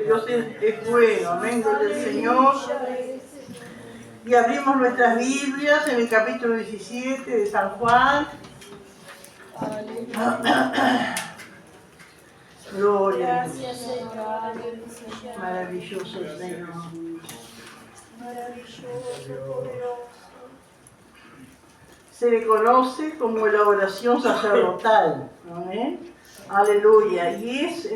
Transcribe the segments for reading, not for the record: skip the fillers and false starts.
Dios es bueno, amén, gloria al Señor. Y abrimos nuestras Biblias en el capítulo 17 de San Juan. Gloria a Dios. Maravilloso Señor. Se le conoce como la oración sacerdotal, amén. Aleluya. Y es,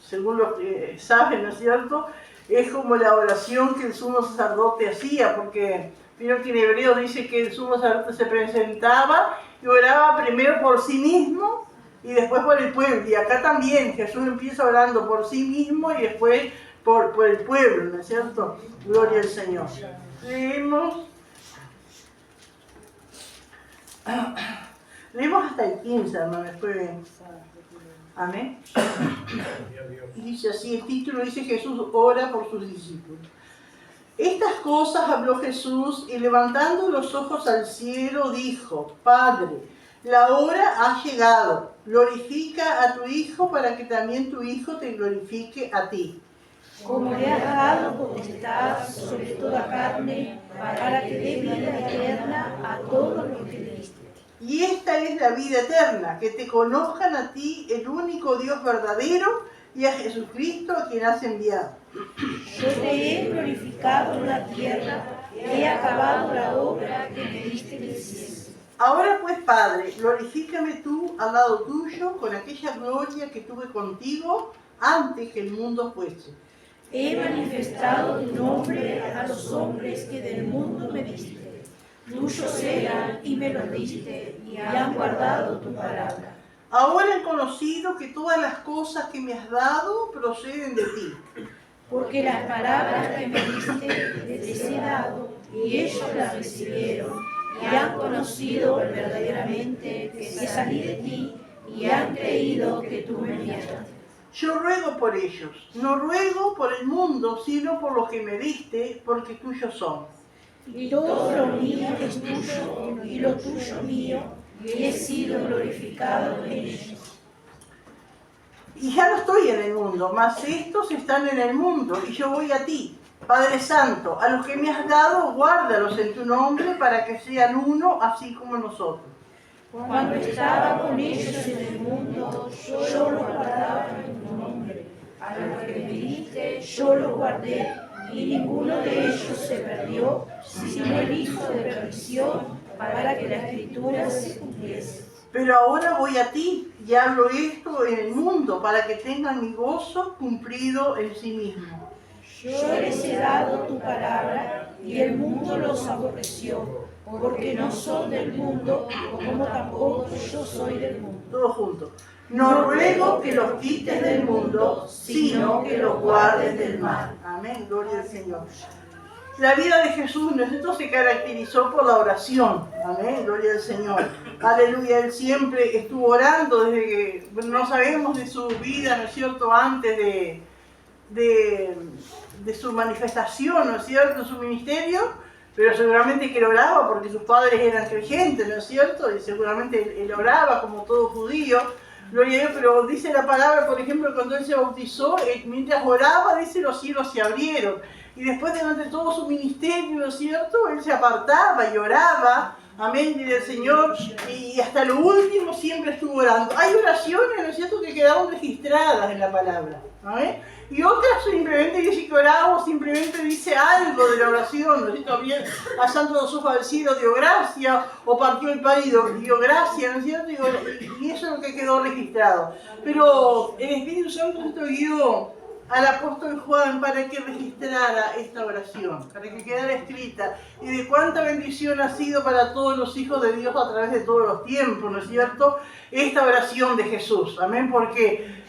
según los que saben, ¿no es cierto? Es como la oración que el sumo sacerdote hacía, porque vieron que en Hebreos dice que el sumo sacerdote se presentaba y oraba primero por sí mismo y después por el pueblo. Y acá también Jesús empieza orando por sí mismo y después por el pueblo, ¿no es cierto? Gloria al Señor. Leemos hasta el 15, hermano, después ven. Amén. Y dice así, el título dice: Jesús ora por sus discípulos. Estas cosas habló Jesús y levantando los ojos al cielo dijo: Padre, la hora ha llegado, glorifica a tu Hijo para que también tu Hijo te glorifique a ti. Como le has dado potestad sobre toda carne, para que dé vida eterna a todos los que le diste. Y esta es la vida eterna, que te conozcan a ti, el único Dios verdadero, y a Jesucristo a quien has enviado. Yo te he glorificado en la tierra, he acabado la obra que me diste del cielo. Ahora pues, Padre, glorifícame tú al lado tuyo con aquella gloria que tuve contigo antes que el mundo fuese. He manifestado tu nombre a los hombres que del mundo me diste. Tuyos eran y me los diste, y han guardado tu palabra. Ahora he conocido que todas las cosas que me has dado proceden de ti. Porque las palabras que me diste les he dado, y ellos las recibieron, y han conocido verdaderamente que salí de ti, y han creído que tú me enviaste. Yo ruego por ellos, no ruego por el mundo, sino por los que me diste, porque tuyos son. Y todo lo mío es tuyo, y lo tuyo mío, y he sido glorificado en ellos. Y ya no estoy en el mundo, mas estos están en el mundo, y yo voy a ti. Padre Santo, a los que me has dado, guárdalos en tu nombre, para que sean uno, así como nosotros. Cuando estaba con ellos en el mundo, yo los guardaba en tu nombre. A los que me diste, yo los guardé, y ninguno de ellos se perdió, sino el hijo de perdición, para que la escritura se cumpliese. Pero ahora voy a ti, y hablo esto en el mundo, para que tengan mi gozo cumplido en sí mismo. Yo les he dado tu palabra, y el mundo los aborreció, porque no son del mundo, como tampoco yo soy del mundo. Todos juntos. No ruego que los quites del mundo, sino que los guardes del mal. Amén, gloria al Señor. La vida de Jesús, ¿no es cierto?, se caracterizó por la oración. Amén, gloria al Señor. Aleluya, Él siempre estuvo orando desde que, no sabemos de su vida, ¿no es cierto?, antes de su manifestación, ¿no es cierto?, su ministerio, pero seguramente que él oraba porque sus padres eran creyentes, ¿no es cierto?, y seguramente él oraba como todo judío. Gloria a Dios, pero dice la palabra, por ejemplo, cuando él se bautizó, mientras oraba, dice, los cielos se abrieron. Y después, durante todo su ministerio, ¿no es cierto?, él se apartaba y oraba, amén, del Señor, y hasta lo último siempre estuvo orando. Hay oraciones, ¿no es cierto?, que quedaron registradas en la palabra, amén. Y otras simplemente dice que oraba o simplemente dice algo de la oración, ¿no es cierto? Bien, alzando los ojos al cielo dio gracia, o partió el pan y dio gracia, ¿no es cierto? Y eso es lo que quedó registrado. Pero el Espíritu Santo guió al apóstol Juan para que registrara esta oración, para que quedara escrita. Y de cuánta bendición ha sido para todos los hijos de Dios a través de todos los tiempos, ¿no es cierto?, esta oración de Jesús, amén, porque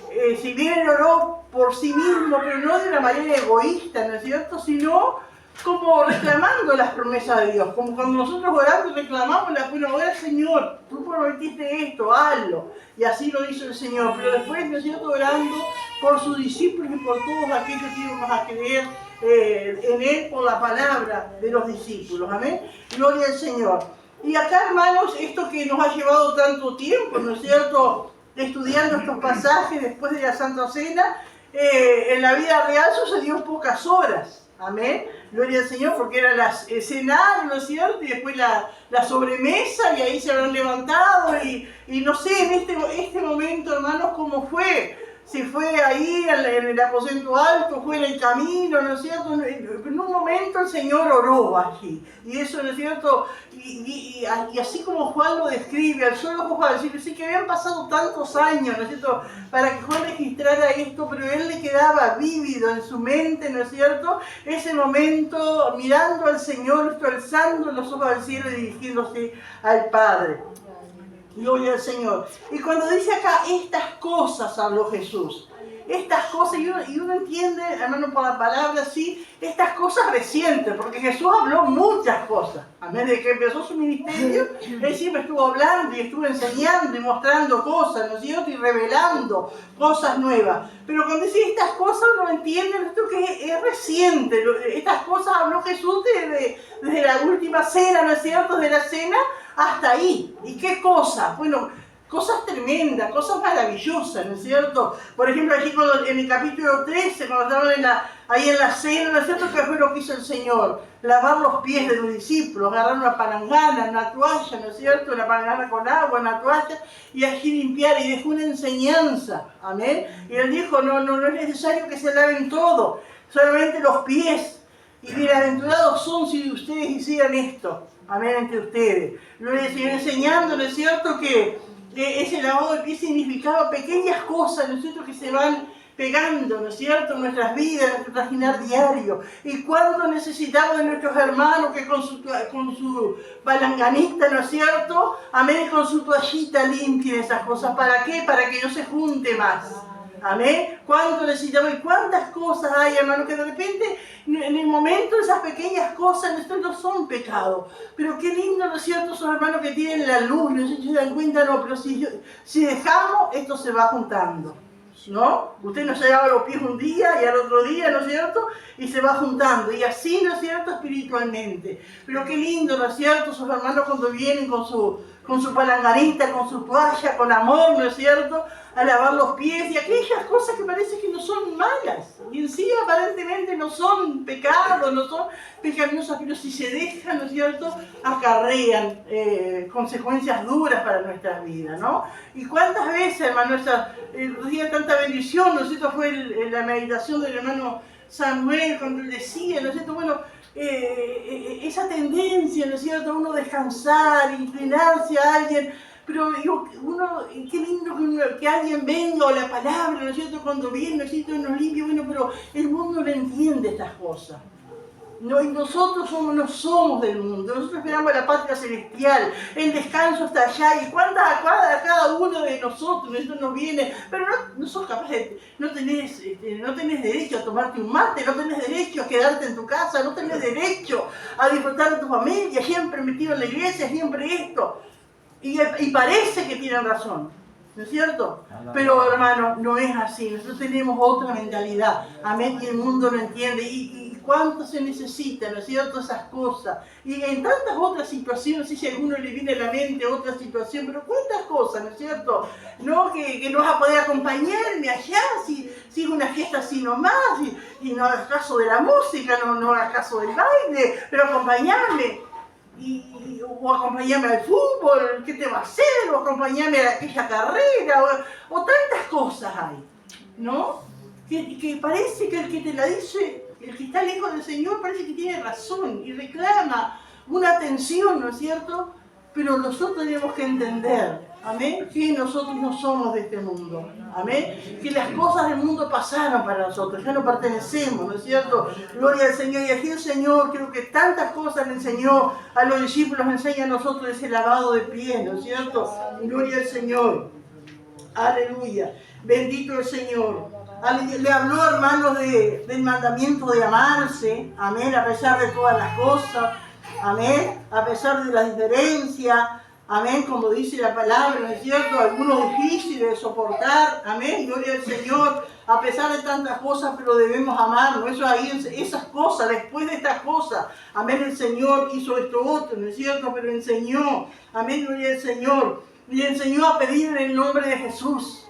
si bien él oró por sí mismo, pero no de una manera egoísta, ¿no es cierto?, sino como reclamando las promesas de Dios, como cuando nosotros oramos reclamamos la buena obra. Señor, tú prometiste esto, hazlo, y así lo hizo el Señor, pero después, ¿no es cierto?, orando por sus discípulos y por todos aquellos que íbamos a creer en Él por la palabra de los discípulos, amén, gloria al Señor. Y acá, hermanos, esto que nos ha llevado tanto tiempo, ¿no es cierto?, estudiando estos pasajes después de la Santa Cena, en la vida real sucedió en pocas horas. Amén. Gloria al Señor, porque era cenar, ¿no es cierto? Y después la sobremesa, y ahí se habrán levantado. Y no sé, en este momento, hermanos, cómo fue. Si fue ahí en el aposento alto, fue en el camino, ¿no es cierto? En un momento el Señor oró allí. Y eso, ¿no es cierto? Y así como Juan lo describe, al solo Juan, sí que habían pasado tantos años, ¿no es cierto? Para que Juan registrara esto, pero él le quedaba vívido en su mente, ¿no es cierto? Ese momento, mirando al Señor, alzando los ojos al cielo y dirigiéndose al Padre. Gloria al Señor. Y cuando dice acá, estas cosas habló Jesús. Estas cosas, y uno entiende, hermano, por la palabra así, estas cosas recientes, porque Jesús habló muchas cosas. Amén. Desde que empezó su ministerio, Él siempre estuvo hablando y estuvo enseñando y mostrando cosas, ¿no es cierto? Y revelando cosas nuevas. Pero cuando dice estas cosas, uno entiende esto que es reciente. Estas cosas habló Jesús desde la última cena, ¿no es cierto? Desde la cena hasta ahí. ¿Y qué cosas? Bueno, cosas tremendas, cosas maravillosas, ¿no es cierto? Por ejemplo, allí en el capítulo 13, cuando estaban ahí en la cena, ¿no es cierto? ¿Qué fue lo que hizo el Señor? Lavar los pies de los discípulos, agarrar una palangana, una toalla, ¿no es cierto? Una palangana con agua, una toalla, y allí limpiar, y dejó una enseñanza, amén. Y Él dijo, no es necesario que se laven todo, solamente los pies. Y bienaventurados son si ustedes hicieran esto, amén, entre ustedes. Lo Señor enseñando, ¿no es cierto? Que ese lavado de pies significaba pequeñas cosas, ¿no es cierto?, que se van pegando, ¿no es cierto?, en nuestras vidas, en nuestro trajinar diario. Y cuánto necesitamos de nuestros hermanos que con su palanganita, ¿no es cierto?, amén, con su toallita limpien esas cosas. ¿Para qué? Para que no se junte más. Amén. ¿Cuánto necesitamos? Y cuántas cosas hay, hermano, que de repente, en el momento, esas pequeñas cosas, esto no son pecados. Pero qué lindo, ¿no es cierto?, esos hermanos que tienen la luz, ¿no es cierto?, se dan cuenta, no, pero si dejamos, esto se va juntando, ¿no? Usted no se lava los pies un día y al otro día, ¿no es cierto?, y se va juntando. Y así, ¿no es cierto?, espiritualmente. Pero qué lindo, ¿no es cierto?, esos hermanos cuando vienen con su palanganita, con su toalla, con amor, ¿no es cierto?, a lavar los pies y aquellas cosas que parece que no son malas. Y en sí aparentemente no son pecados, no son pecaminosas, pero si se dejan, ¿no es cierto?, acarrean consecuencias duras para nuestras vidas, ¿no? Y cuántas veces, hermano, recibía tanta bendición, ¿no es cierto?, fue la meditación del hermano Samuel cuando él decía, ¿no es cierto?, bueno, esa tendencia, ¿no es cierto?, uno descansar, inclinarse a alguien. Pero qué lindo que alguien venga, o la palabra, ¿no es cierto?, cuando viene, ¿no es cierto?, nos limpia, bueno, pero el mundo no entiende estas cosas. No, y nosotros no somos del mundo, nosotros esperamos la patria celestial, el descanso está allá, y cada uno de nosotros, esto nos viene, pero no sos capaz no tenés derecho a tomarte un mate, no tenés derecho a quedarte en tu casa, no tenés derecho a disfrutar de tu familia, siempre metido en la iglesia, siempre esto. Y parece que tienen razón, ¿no es cierto? Pero, hermano, no es así. Nosotros tenemos otra mentalidad. Amén. Y el mundo no entiende. Y cuánto se necesita, ¿no es cierto?, esas cosas. Y en tantas otras situaciones, si a alguno le viene a la mente otra situación, pero cuántas cosas, ¿no es cierto? No, que no vas a poder acompañarme allá, si es una fiesta así nomás, y no hagas caso de la música, no hagas caso del baile, pero acompañarme. O acompañarme al fútbol, ¿qué te va a hacer? O acompañarme a aquella carrera, o tantas cosas hay, ¿no? Que parece que el que te la dice, el que está lejos del Señor, parece que tiene razón y reclama una atención, ¿no es cierto? Pero nosotros tenemos que entender, amén, que nosotros no somos de este mundo, amén, que las cosas del mundo pasaron para nosotros, ya no pertenecemos, ¿no es cierto? Gloria al Señor. Y aquí el Señor, creo que tantas cosas le enseñó a los discípulos, nos enseña a nosotros ese lavado de pies, ¿no es cierto? Gloria al Señor. Aleluya. Bendito el Señor. Le habló, hermanos, del mandamiento de amarse, amén, a pesar de todas las cosas. Amén, a pesar de la diferencia, amén, como dice la palabra, ¿no es cierto?, algunos difíciles de soportar, amén, gloria al Señor, a pesar de tantas cosas, pero debemos amarnos, esas cosas, después de estas cosas, amén, el Señor hizo esto otro, ¿no es cierto?, pero enseñó, amén, gloria al Señor, y enseñó a pedir en el nombre de Jesús.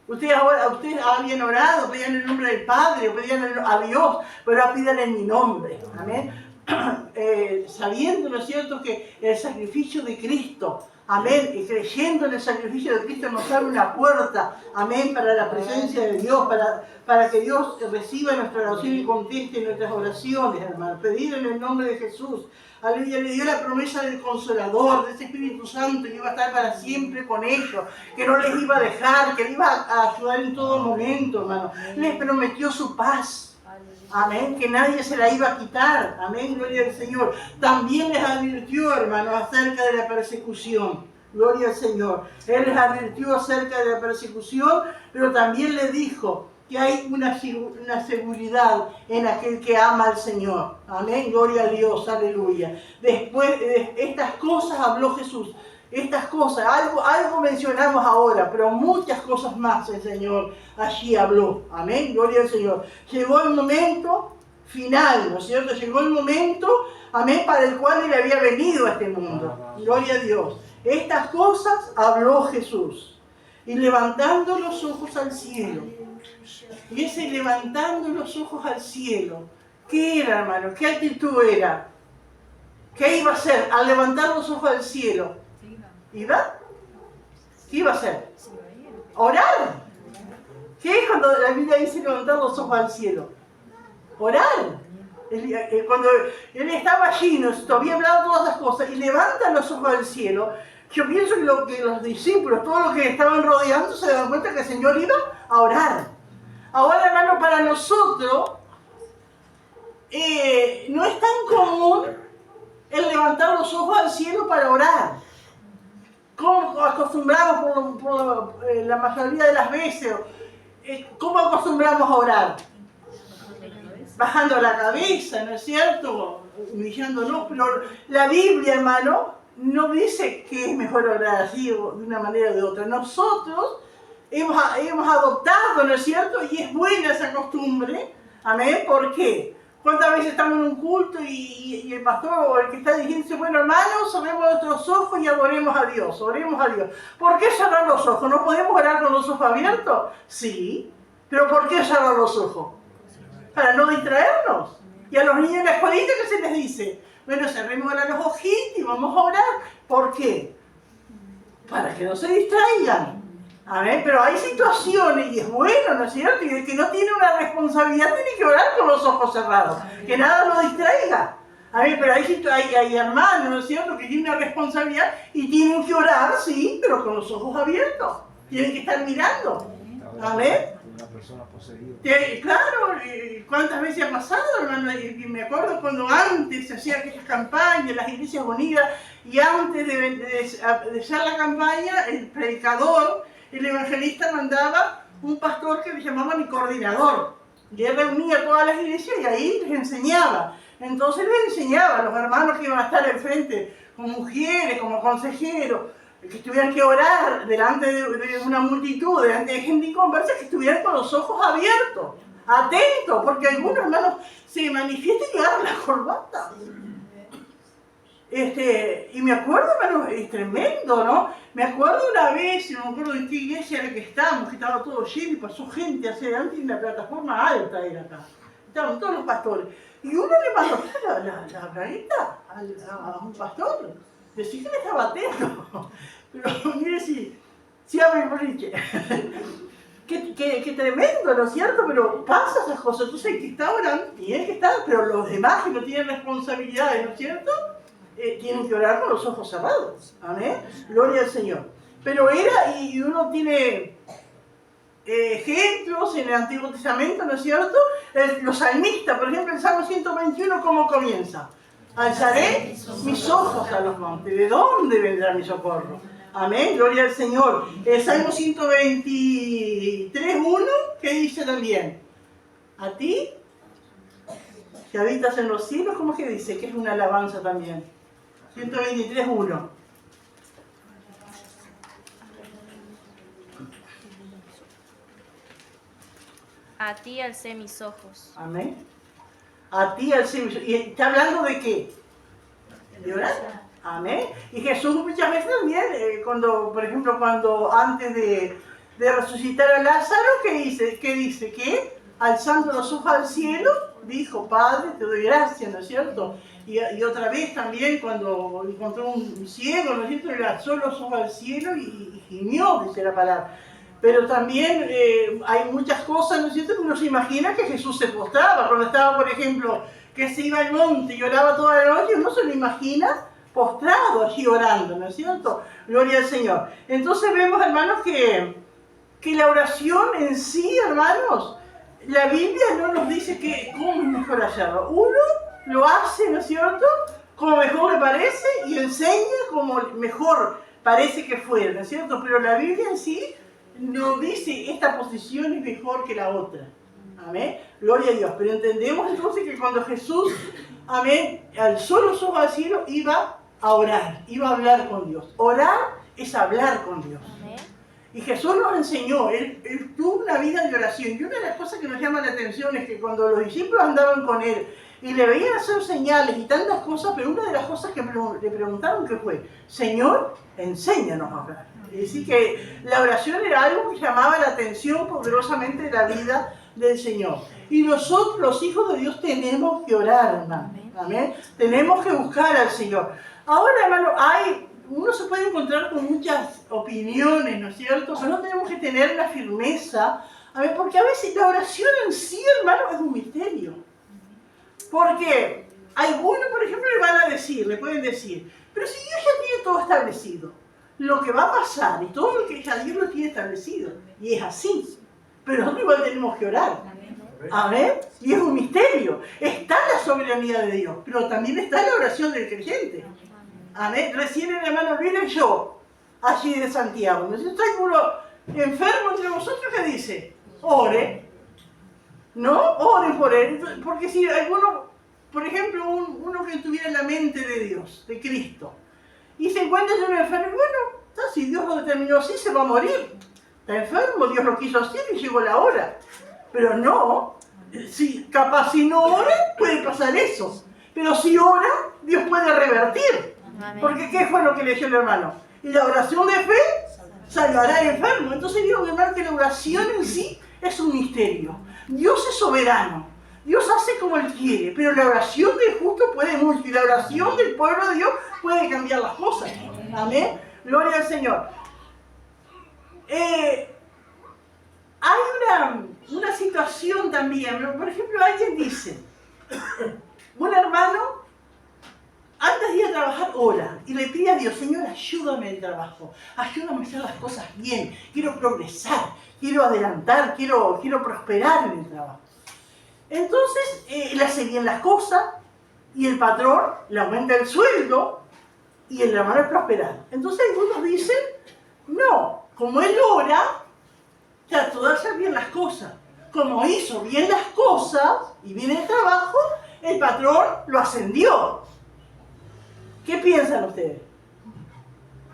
Ustedes habían orado, pedían el nombre del Padre, pedían a Dios, pero ahora pidan en mi nombre. Amén. Sabiendo, ¿no es cierto?, que el sacrificio de Cristo, amén, y creyendo en el sacrificio de Cristo nos abre una puerta, amén, para la presencia de Dios, para que Dios reciba nuestra oración y conteste nuestras oraciones, hermano. Pedir en el nombre de Jesús. Aleluya, le dio la promesa del Consolador, de ese Espíritu Santo que iba a estar para siempre con ellos, que no les iba a dejar, que les iba a ayudar en todo momento, hermano. Les prometió su paz. Amén, que nadie se la iba a quitar. Amén, gloria al Señor. También les advirtió, hermano, acerca de la persecución. Gloria al Señor. Él les advirtió acerca de la persecución, pero también le dijo que hay una seguridad en aquel que ama al Señor. Amén, gloria a Dios, aleluya. Después de estas cosas habló Jesús. Estas cosas, algo mencionamos ahora, pero muchas cosas más el Señor allí habló. Amén, gloria al Señor. Llegó el momento final, ¿no es cierto? Llegó el momento, amén, para el cual Él había venido a este mundo. Gloria a Dios. Estas cosas habló Jesús. Y levantando los ojos al cielo. Y ese levantando los ojos al cielo, ¿qué era, hermano? ¿Qué actitud era? ¿Qué iba a hacer al levantar los ojos al cielo? ¿Iba? ¿Qué iba a hacer? Orar. ¿Qué es cuando la Biblia dice levantar los ojos al cielo? Orar. Cuando él estaba allí, nos había hablado todas las cosas y levanta los ojos al cielo, yo pienso que los discípulos, todos los que estaban rodeando, se dan cuenta que el Señor iba a orar. Ahora, hermano, para nosotros no es tan común el levantar los ojos al cielo para orar. ¿Cómo acostumbramos la mayoría de las veces? ¿Cómo acostumbramos a orar? Bajando la cabeza, ¿no es cierto? Humillándonos, pero la Biblia, hermano, no dice que es mejor orar así o de una manera o de otra. Nosotros hemos adoptado, ¿no es cierto? Y es buena esa costumbre. Amén. ¿Por qué? ¿Cuántas veces estamos en un culto y el pastor o el que está diciendo dice, bueno, hermanos, cerremos nuestros ojos y adoremos a Dios, oremos a Dios? ¿Por qué cerrar los ojos? ¿No podemos orar con los ojos abiertos? Sí, pero ¿por qué cerrar los ojos? Para no distraernos. Y a los niños en la escuelita, ¿qué se les dice? Bueno, cerremos ahora los ojitos y vamos a orar. ¿Por qué? Para que no se distraigan. Amén, pero hay situaciones, y es bueno, ¿no es cierto? Y el que no tiene una responsabilidad tiene que orar con los ojos cerrados, que nada lo distraiga. Amén, pero hay hermanos, ¿no es cierto?, que tienen una responsabilidad y tienen que orar, sí, pero con los ojos abiertos. Tienen que estar mirando. Amén. Una persona poseída. Claro, ¿cuántas veces ha pasado, hermano? Y me acuerdo cuando antes se hacían aquellas campañas, las iglesias unidas, y antes de hacer la campaña, el predicador, el evangelista mandaba un pastor que le llamaban el coordinador. Y él reunía a todas las iglesias y ahí les enseñaba. Entonces les enseñaba a los hermanos que iban a estar al frente, como mujeres, como consejeros, que tuvieran que orar delante de una multitud, delante de gente inconversa, que estuvieran con los ojos abiertos, atentos, porque algunos hermanos se manifiestan y agarran la corbata. Y me acuerdo, hermano, es tremendo, ¿no? Me acuerdo una vez, no me acuerdo en qué iglesia era que estábamos, que estaba todo lleno y pasó gente hacia adelante en una plataforma alta era acá. Estaban todos los pastores. Y uno le mandó la bragueta a un pastor. Decía que le estaba atento. Pero mire si abre el boliche. Qué tremendo, ¿no es cierto? Pero pasa esas cosas. Entonces el que está orando tiene que estar, pero los demás que no tienen responsabilidades, ¿no es cierto? Tienen que orar con los ojos cerrados. Amén. Gloria al Señor. Pero y uno tiene ejemplos en el Antiguo Testamento, ¿no es cierto? Los salmistas, por ejemplo, el Salmo 121, ¿cómo comienza? Alzaré mis ojos a los montes. ¿De dónde vendrá mi socorro? Amén, gloria al Señor. El Salmo 123.1, ¿qué dice también? A ti, que habitas en los cielos, ¿cómo que dice? Que es una alabanza también. 123.1. A ti alcé mis ojos. Amén. A ti alcé mis ojos. ¿Y está hablando de qué? De orar. Amén. Y Jesús muchas veces también, por ejemplo, cuando antes de de resucitar a Lázaro, ¿qué dice? Que alzando los ojos al cielo, dijo, Padre, te doy gracias, ¿no es cierto? Y otra vez también cuando encontró un ciego, ¿no es cierto? Le alzó los ojos al cielo y gimió, dice la palabra. Pero también hay muchas cosas, ¿no es cierto?, que uno se imagina que Jesús se postraba. Cuando estaba, por ejemplo, que se iba al monte y oraba toda la noche, uno se lo imagina postrado allí orando, ¿no es cierto? Gloria al Señor. Entonces vemos, hermanos, que la oración en sí, hermanos, la Biblia no nos dice cómo es mejor hacerlo. Uno lo hace, ¿no es cierto?, como mejor le parece y enseña como mejor parece que fuera, ¿no es cierto? Pero la Biblia en sí no dice esta posición es mejor que la otra. Amén. Gloria a Dios. Pero entendemos entonces que cuando Jesús, amén, alzó los ojos al cielo, iba a orar, iba a hablar con Dios. Orar es hablar con Dios. Amén. Y Jesús nos enseñó, él tuvo una vida de oración. Y una de las cosas que nos llama la atención es que cuando los discípulos andaban con él y le veían hacer señales y tantas cosas, pero una de las cosas que le preguntaron que fue, Señor, enséñanos a orar. Es decir, que la oración era algo que llamaba la atención poderosamente de la vida del Señor. Y nosotros, los hijos de Dios, tenemos que orar, hermano. Amén. Tenemos que buscar al Señor. Ahora, hermano, uno se puede encontrar con muchas opiniones, ¿no es cierto? Pero no tenemos que tener la firmeza, porque a veces la oración en sí, hermano, es un misterio. Porque algunos, por ejemplo, le pueden decir, pero si Dios ya tiene todo establecido, lo que va a pasar y todo lo que ya Dios lo tiene establecido, y es así, pero nosotros igual tenemos que orar. Amén. Y es un misterio. Está la soberanía de Dios, pero también está la oración del creyente. Amén. Recién el hermano Luis yo, allí de Santiago. ¿No? Si está alguno enfermo entre vosotros, ¿qué dice? Ore. ¿No? Ore por él. Porque si alguno, por ejemplo, uno que tuviera la mente de Dios, de Cristo, y se encuentra en un enfermo, bueno, si Dios lo determinó así, se va a morir. Está enfermo, Dios lo quiso así y llegó la hora. Pero no, capaz si no ora, puede pasar eso. Pero si ora, Dios puede revertir. Amén. Porque ¿qué fue lo que leyó el hermano? Y la oración de fe salvará al enfermo. Entonces digo, hermano, que la oración en sí es un misterio. Dios es soberano. Dios hace como Él quiere, pero la oración del justo puede mucho. Y la oración del pueblo de Dios puede cambiar las cosas. Amén. Gloria al Señor. Hay una situación también. Por ejemplo, alguien dice, un hermano, antes de ir a trabajar, ora y le pide a Dios, Señor, ayúdame en el trabajo, ayúdame a hacer las cosas bien, quiero progresar, quiero adelantar, quiero prosperar en el trabajo. Entonces, él hace bien las cosas y el patrón le aumenta el sueldo y el hermano es prosperado. Entonces algunos dicen, no, como él ora, trató de hacer bien las cosas. Como hizo bien las cosas y bien el trabajo, el patrón lo ascendió. ¿Qué piensan ustedes?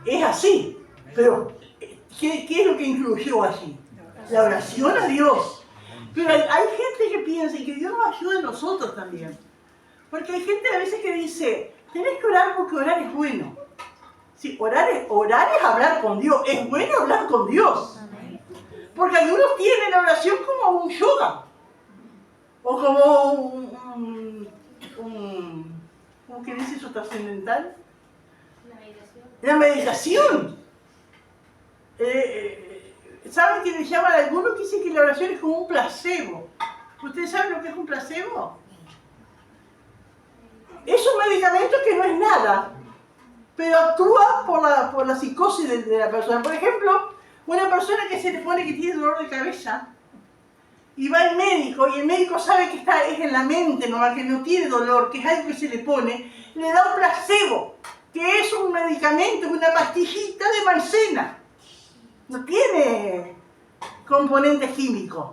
Es así, pero ¿qué es lo que incluyó allí? La oración a Dios. Pero hay gente que piensa y que Dios nos ayude a nosotros también. Porque hay gente a veces que dice, tenés que orar porque orar es bueno. Sí, orar es hablar con Dios, es bueno hablar con Dios. Porque algunos tienen la oración como un yoga. O como ¿cómo que dice eso trascendental? La meditación. ¿Saben que le llaman a algunos que dicen que la oración es como un placebo? ¿Ustedes saben lo que es un placebo? Es un medicamento que no es nada, pero actúa por la psicosis de la persona. Por ejemplo, una persona que se le pone que tiene dolor de cabeza y va al médico y el médico sabe que es en la mente, ¿no? Que no tiene dolor, que es algo que se le pone, le da un placebo, que es un medicamento, una pastillita de maicena. No tiene componentes químicos.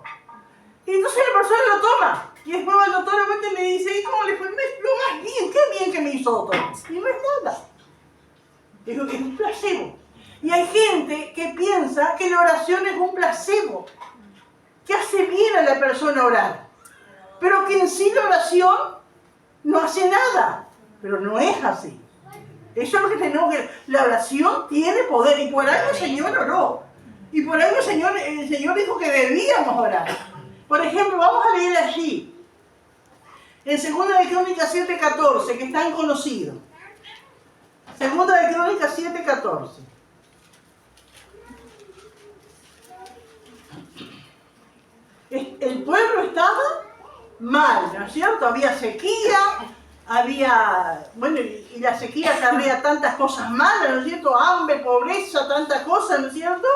Y entonces la persona lo toma. Y después el doctor le dice, ¿y cómo le fue? Lo más bien, qué bien que me hizo doctor. Y no es nada. Es un placebo. Y hay gente que piensa que la oración es un placebo, que hace bien a la persona orar, pero que en sí la oración no hace nada. Pero no es así. Eso es lo que tenemos que ver. La oración tiene poder y por algo el Señor oró. Y por algo el Señor dijo que debíamos orar. Por ejemplo, vamos a leer allí, en 2 de Crónicas 7:14, que es tan conocido. 2 de Crónicas 7:14. El pueblo estaba mal, ¿no es cierto? Había sequía, y la sequía acarrea tantas cosas malas, ¿no es cierto? Hambre, pobreza, tantas cosas, ¿no es cierto?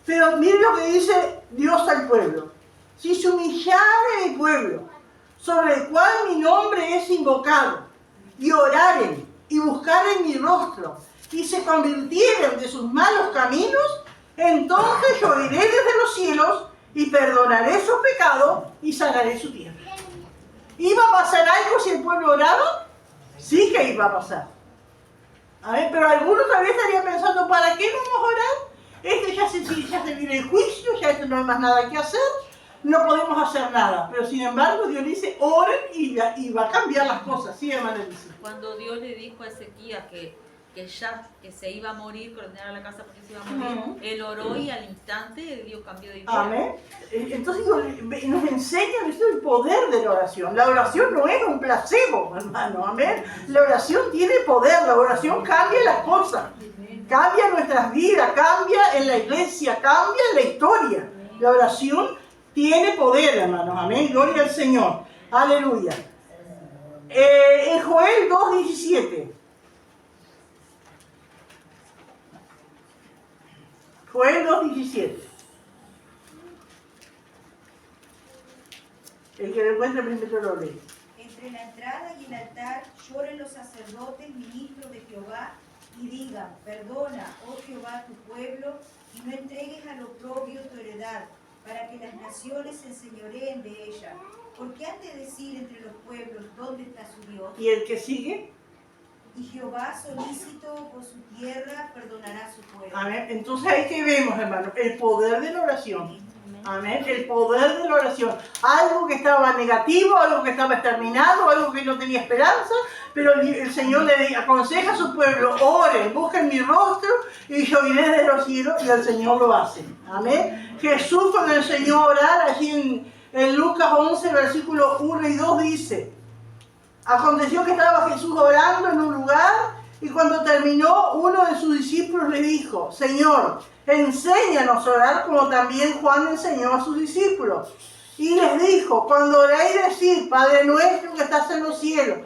Pero miren lo que dice Dios al pueblo. Si se humillare el pueblo, sobre el cual mi nombre es invocado, y oraren, y buscaren mi rostro, y se convirtieren de sus malos caminos, entonces yo iré desde los cielos, y perdonaré sus pecados, y sanaré su tierra. ¿Iba a pasar algo si el pueblo oraba? Sí que iba a pasar. A ver, pero algunos tal vez estarían pensando, ¿para qué vamos a orar? Ya se viene el juicio, ya esto no hay más nada que hacer, no podemos hacer nada. Pero sin embargo, Dios dice, oren y va a cambiar las cosas. Sí, hermana Elisa. Cuando Dios le dijo a Ezequías que se iba a morir, que ordenara la casa porque se iba a morir, él oró y al instante Dios cambió de idea. Amén. Entonces nos enseña el poder de la oración. La oración no es un placebo, hermano. Amén. La oración tiene poder, la oración cambia las cosas. Cambia nuestras vidas, cambia en la iglesia, cambia en la historia. La oración tiene poder, hermanos. Amén. Gloria al Señor. Aleluya. En Joel 2:17. Joel 2:17. El que lo encuentre primero lo lee. Entre la entrada y el altar lloren los sacerdotes, ministros de Jehová, y digan, perdona, oh Jehová, tu pueblo, y no entregues al oprobio tu heredad, para que las naciones se enseñoreen de ella. Porque han de decir entre los pueblos, ¿dónde está su Dios? ¿Y el que sigue? Y Jehová, solícito por su tierra, perdonará su pueblo. Amén. Entonces ahí que vemos, hermano, el poder de la oración. Amén. El poder de la oración. Algo que estaba negativo, algo que estaba exterminado, algo que no tenía esperanza, pero el Señor le aconseja a su pueblo, oren, busquen mi rostro y yo iré de los cielos, y el Señor lo hace. Amén. Jesús cuando enseñó a orar, allí en Lucas 11, versículos 1 y 2 dice, aconteció que estaba Jesús orando en un lugar, y cuando terminó, uno de sus discípulos le dijo, Señor, enséñanos a orar como también Juan enseñó a sus discípulos. Y les dijo, cuando oréis decid, Padre nuestro que estás en los cielos,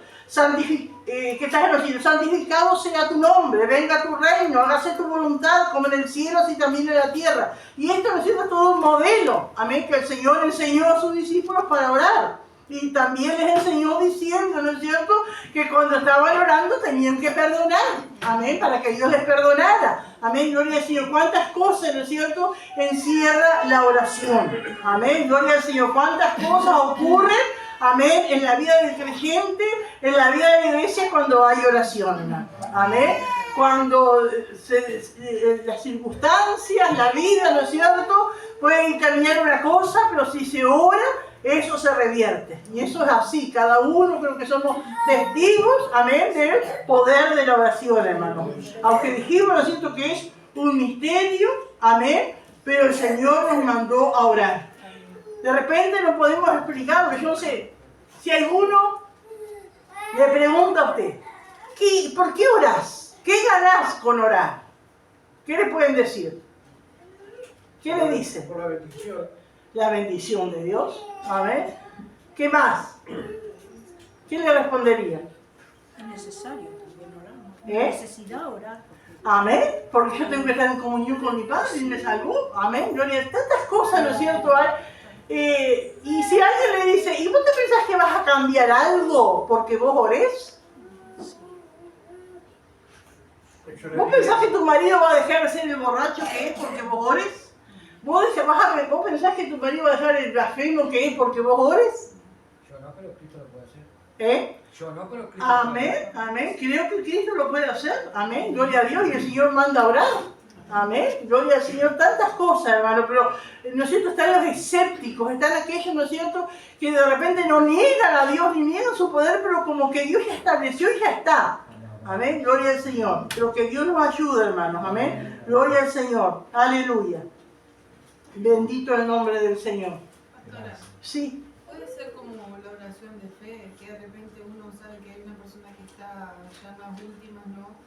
santificado sea tu nombre, venga tu reino, hágase tu voluntad, como en el cielo, así también en la tierra. Y esto, ¿no es cierto?, es todo un modelo, amén, que el Señor enseñó a sus discípulos para orar. Y también les enseñó diciendo, ¿no es cierto?, que cuando estaban orando tenían que perdonar. Amén, para que Dios les perdonara. Amén, gloria al Señor. ¿Cuántas cosas, ¿no es cierto?, encierra la oración? Amén, gloria al Señor. ¿Cuántas cosas ocurren, amén, en la vida del creyente, en la vida de la iglesia cuando hay oración? Amén. Cuando las circunstancias, la vida, ¿no es cierto?, pueden encaminar una cosa, pero si se ora, eso se revierte. Y eso es así. Cada uno creo que somos testigos, amén, del poder de la oración, hermano. Aunque dijimos, ¿no es cierto?, que es un misterio, amén, pero el Señor nos mandó a orar. De repente no podemos explicarlo. Yo no sé, si alguno le pregunta a usted, ¿por qué orás? ¿Qué ganás con orar? ¿Qué le pueden decir? ¿Qué le dicen? Por la bendición. La bendición de Dios. Amén. ¿Qué más? ¿Quién le respondería? Es necesario también orar. ¿Eh? Necesidad orar. Amén. Porque yo tengo que estar en comunión con mi Padre y me salvó. Amén. Gloria a tantas cosas, ¿no es cierto? Y si alguien le dice, ¿y vos te pensás que vas a cambiar algo porque vos orés? ¿Vos pensás que tu marido va a dejar de ser el borracho que es porque vos ores? ¿Vos pensás que tu marido va a dejar el blasfemo que es porque vos ores? Yo no, pero Cristo lo puede hacer. ¿Eh? Yo no, pero Cristo Amén, lo puede hacer. amén. Creo que Cristo lo puede hacer. Amén. Gloria a Dios. Y el Señor manda a orar. Amén. Gloria al Señor. Tantas cosas, hermano. Pero, ¿no es cierto?, están los escépticos. Están aquellos, ¿no es cierto?, que de repente no niegan a Dios ni niegan su poder, pero como que Dios ya estableció y ya está. Amén, gloria al Señor. Pero que Dios nos ayude, hermanos. Amén, gloria al Señor. Aleluya. Bendito el nombre del Señor. Pastora, Sí. puede ser como la oración de fe, que de repente uno sabe que hay una persona que está ya en las últimas, ¿no?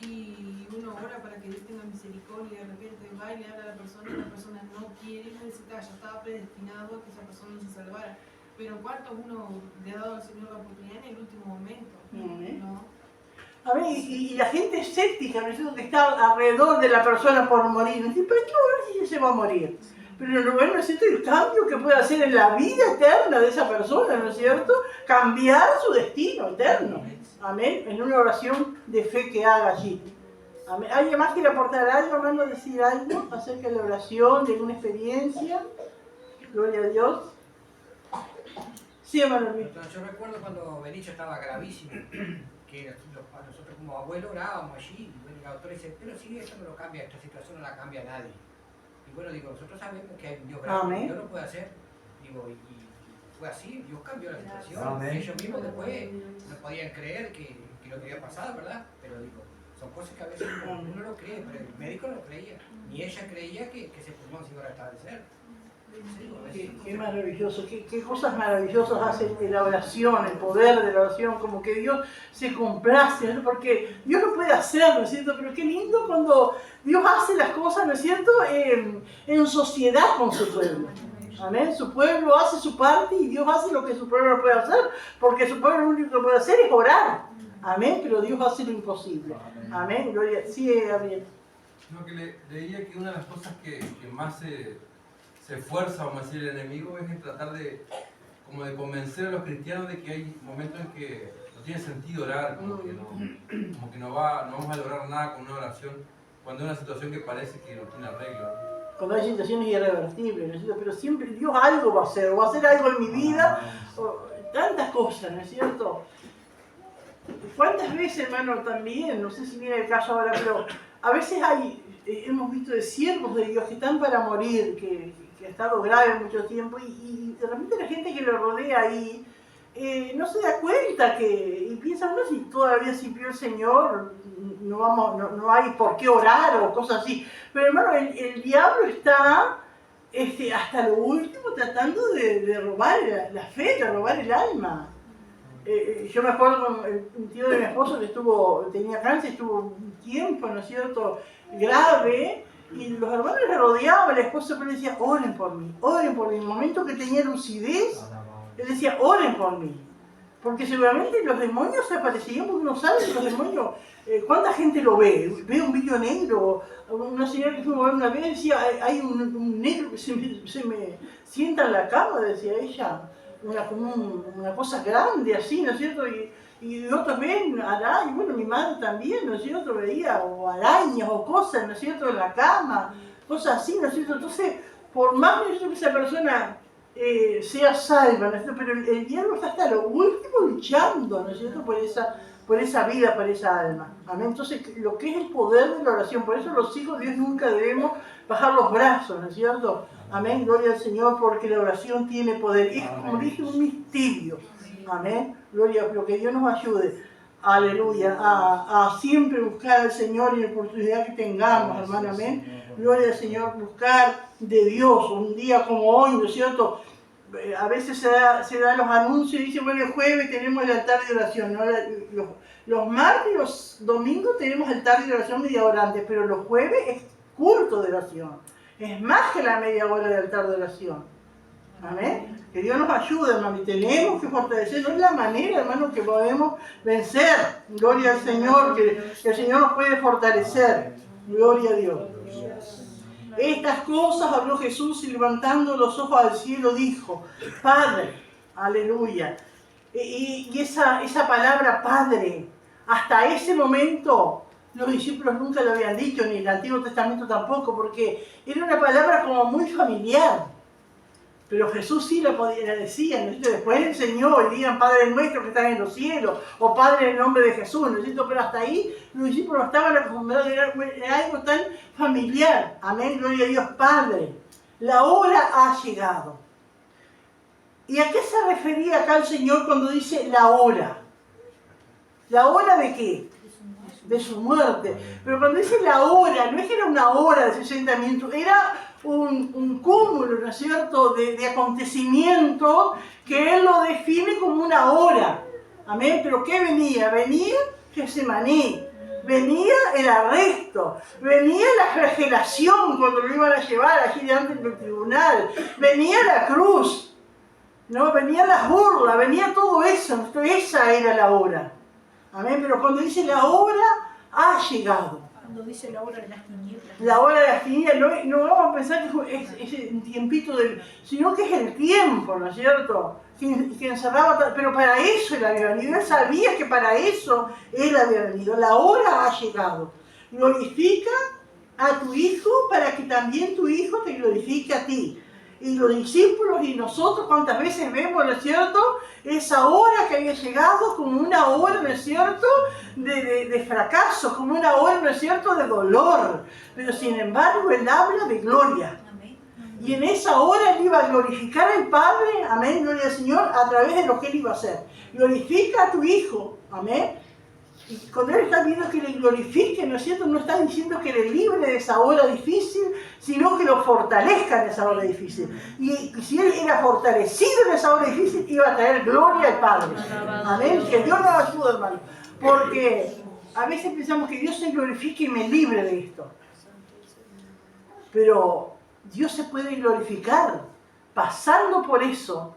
Y uno ora para que Dios tenga misericordia y de repente va y le habla a la persona no quiere y necesita, ya estaba predestinado a que esa persona se salvara. Pero ¿cuánto uno le ha dado al Señor la oportunidad en el último momento? ¿No? A ver, y la gente escéptica, ¿no es cierto?, que está alrededor de la persona por morir. Dice, pero ¿qué va a ver si se va a morir? Pero bueno, ¿no es cierto?, el cambio que puede hacer en la vida eterna de esa persona, ¿no es cierto?, cambiar su destino eterno. Amén. En una oración de fe que haga allí. Amén. ¿Alguien más quiere aportar algo, hermano? ¿Decir algo acerca de la oración, de alguna experiencia? Gloria a Dios. Sí, hermano Luis. Yo recuerdo cuando Benicio estaba gravísimo, que nosotros como abuelos orábamos allí, y bueno, el autor dice, pero si esto no lo cambia, esta situación no la cambia nadie. Y bueno, digo, nosotros sabemos que hay un Dios grande, Amén. Dios lo puede hacer. Digo, y fue así, Dios cambió la situación. Amén. Ellos mismos después no podían creer que lo que había pasado, ¿verdad? Pero digo, son cosas que a veces uno no cree, pero el médico no creía, ni ella creía que ese pulmón se iba a restablecer. Qué maravilloso, qué cosas maravillosas hace la oración, el poder de la oración, como que Dios se complace, ¿no? Porque Dios lo puede hacer, ¿no es cierto? Pero qué lindo cuando Dios hace las cosas, ¿no es cierto?, en sociedad con su pueblo. Amén, su pueblo hace su parte y Dios hace lo que su pueblo no puede hacer, porque su pueblo lo único que puede hacer es orar. Amén, pero Dios hace lo imposible. Amén, gloria. Sí, Gabriel. No, que leía que una de las cosas que más se esfuerza, vamos a decir, el enemigo es en tratar de convencer a los cristianos de que hay momentos en que no tiene sentido orar, como que no vamos a lograr nada con una oración, cuando es una situación que parece que no tiene arreglo. Cuando hay situaciones irreversibles, ¿no es cierto? Pero siempre Dios algo va a hacer, o va a hacer algo en mi vida, o tantas cosas, ¿no es cierto? ¿Cuántas veces, hermano, también, no sé si viene el caso ahora, pero a veces hemos visto de siervos de Dios que están para morir, que ha estado grave mucho tiempo, y de repente la gente que lo rodea ahí no se da cuenta y piensa, bueno, si todavía sirvió el Señor, no hay por qué orar o cosas así. Pero hermano, el diablo está hasta lo último tratando de robar la fe, de robar el alma. Yo me acuerdo con un tío de mi esposo que tenía cáncer, estuvo un tiempo, ¿no es cierto?, grave, y los hermanos le rodeaban, la esposa le decía, oren por mí, oren por mí. En el momento que tenía lucidez, él decía, oren por mí. Porque seguramente los demonios se aparecían, porque uno sabe que los demonios, ¿cuánta gente lo ve? Ve un bicho negro, una señora que fuimos a ver una vez decía, hay un negro que se me sienta en la cama, decía ella. Una cosa grande así, ¿no es cierto? Y otros ven arañas, y bueno, mi madre también, ¿no es cierto? Veía o arañas o cosas, ¿no es cierto?, en la cama, cosas así, ¿no es cierto? Entonces, por más, ¿no es cierto?, que esa persona sea salva, ¿no es cierto?, pero el diablo está hasta lo último luchando, ¿no es cierto?, por esa vida, por esa alma. Amén. Entonces, lo que es el poder de la oración, por eso los hijos de Dios nunca debemos bajar los brazos, ¿no es cierto? Amén, gloria al Señor, porque la oración tiene poder. Es, como dije, un misterio. Amén, gloria, pero que Dios nos ayude, aleluya, a siempre buscar al Señor en la oportunidad que tengamos, hermano, amén. Gloria al Señor, buscar de Dios, un día como hoy, ¿no es cierto? A veces se dan los anuncios y dice, bueno, el jueves tenemos el altar de oración, ¿no? Los martes y los domingos tenemos el altar de oración media hora antes, pero los jueves es culto de oración. Es más que la media hora del altar de oración. Amén. Que Dios nos ayude, hermano, y tenemos que fortalecer. No es la manera, hermano, que podemos vencer. Gloria al Señor, que el Señor nos puede fortalecer. Gloria a Dios. Estas cosas habló Jesús y levantando los ojos al cielo dijo, Padre, aleluya. Y esa palabra Padre, hasta ese momento los discípulos nunca lo habían dicho, ni el Antiguo Testamento tampoco, porque era una palabra como muy familiar. Pero Jesús sí la decía, ¿no? Después enseñó, y digan Padre nuestro que estás en los cielos, o Padre en el nombre de Jesús, ¿no? Pero hasta ahí los discípulos estaban acostumbrados, era algo tan familiar. Amén, gloria a Dios, Padre. La hora ha llegado. ¿Y a qué se refería acá el Señor cuando dice la hora? ¿La hora de qué? De su muerte. Pero cuando dice la hora, no es que era una hora de 60 minutos, era un cúmulo, ¿no es cierto?, de acontecimientos que él lo define como una hora. Amén. Pero ¿qué venía? Venía Getsemaní, venía el arresto, venía la flagelación cuando lo iban a llevar allí delante del tribunal, venía la cruz, ¿no? Venían las burlas, venía todo eso. Entonces, esa era la hora. Amén. Pero cuando dice la hora ha llegado. Cuando dice la hora de las tinieblas. La hora de las tinieblas, no vamos a pensar que es un tiempito sino que es el tiempo, ¿no es cierto? Que encerraba, pero para eso él había venido. Él sabía que para eso él había venido. La hora ha llegado. Glorifica a tu Hijo para que también tu Hijo te glorifique a ti. Y los discípulos y nosotros, cuántas veces vemos, ¿no es cierto?, esa hora que había llegado como una hora, ¿no es cierto?, de fracaso, como una hora, ¿no es cierto?, de dolor. Pero sin embargo, él habla de gloria. Y en esa hora él iba a glorificar al Padre, amén, gloria al Señor, a través de lo que él iba a hacer. Glorifica a tu Hijo, amén. Y cuando él está viendo que le glorifique, ¿no es cierto?, no está diciendo que le libre de esa hora difícil, sino que lo fortalezca en esa hora difícil. Y si él era fortalecido en esa hora difícil, iba a traer gloria al Padre. Amén. Que Dios nos ayude, hermano. Porque a veces pensamos que Dios se glorifique y me libre de esto. Pero Dios se puede glorificar pasando por eso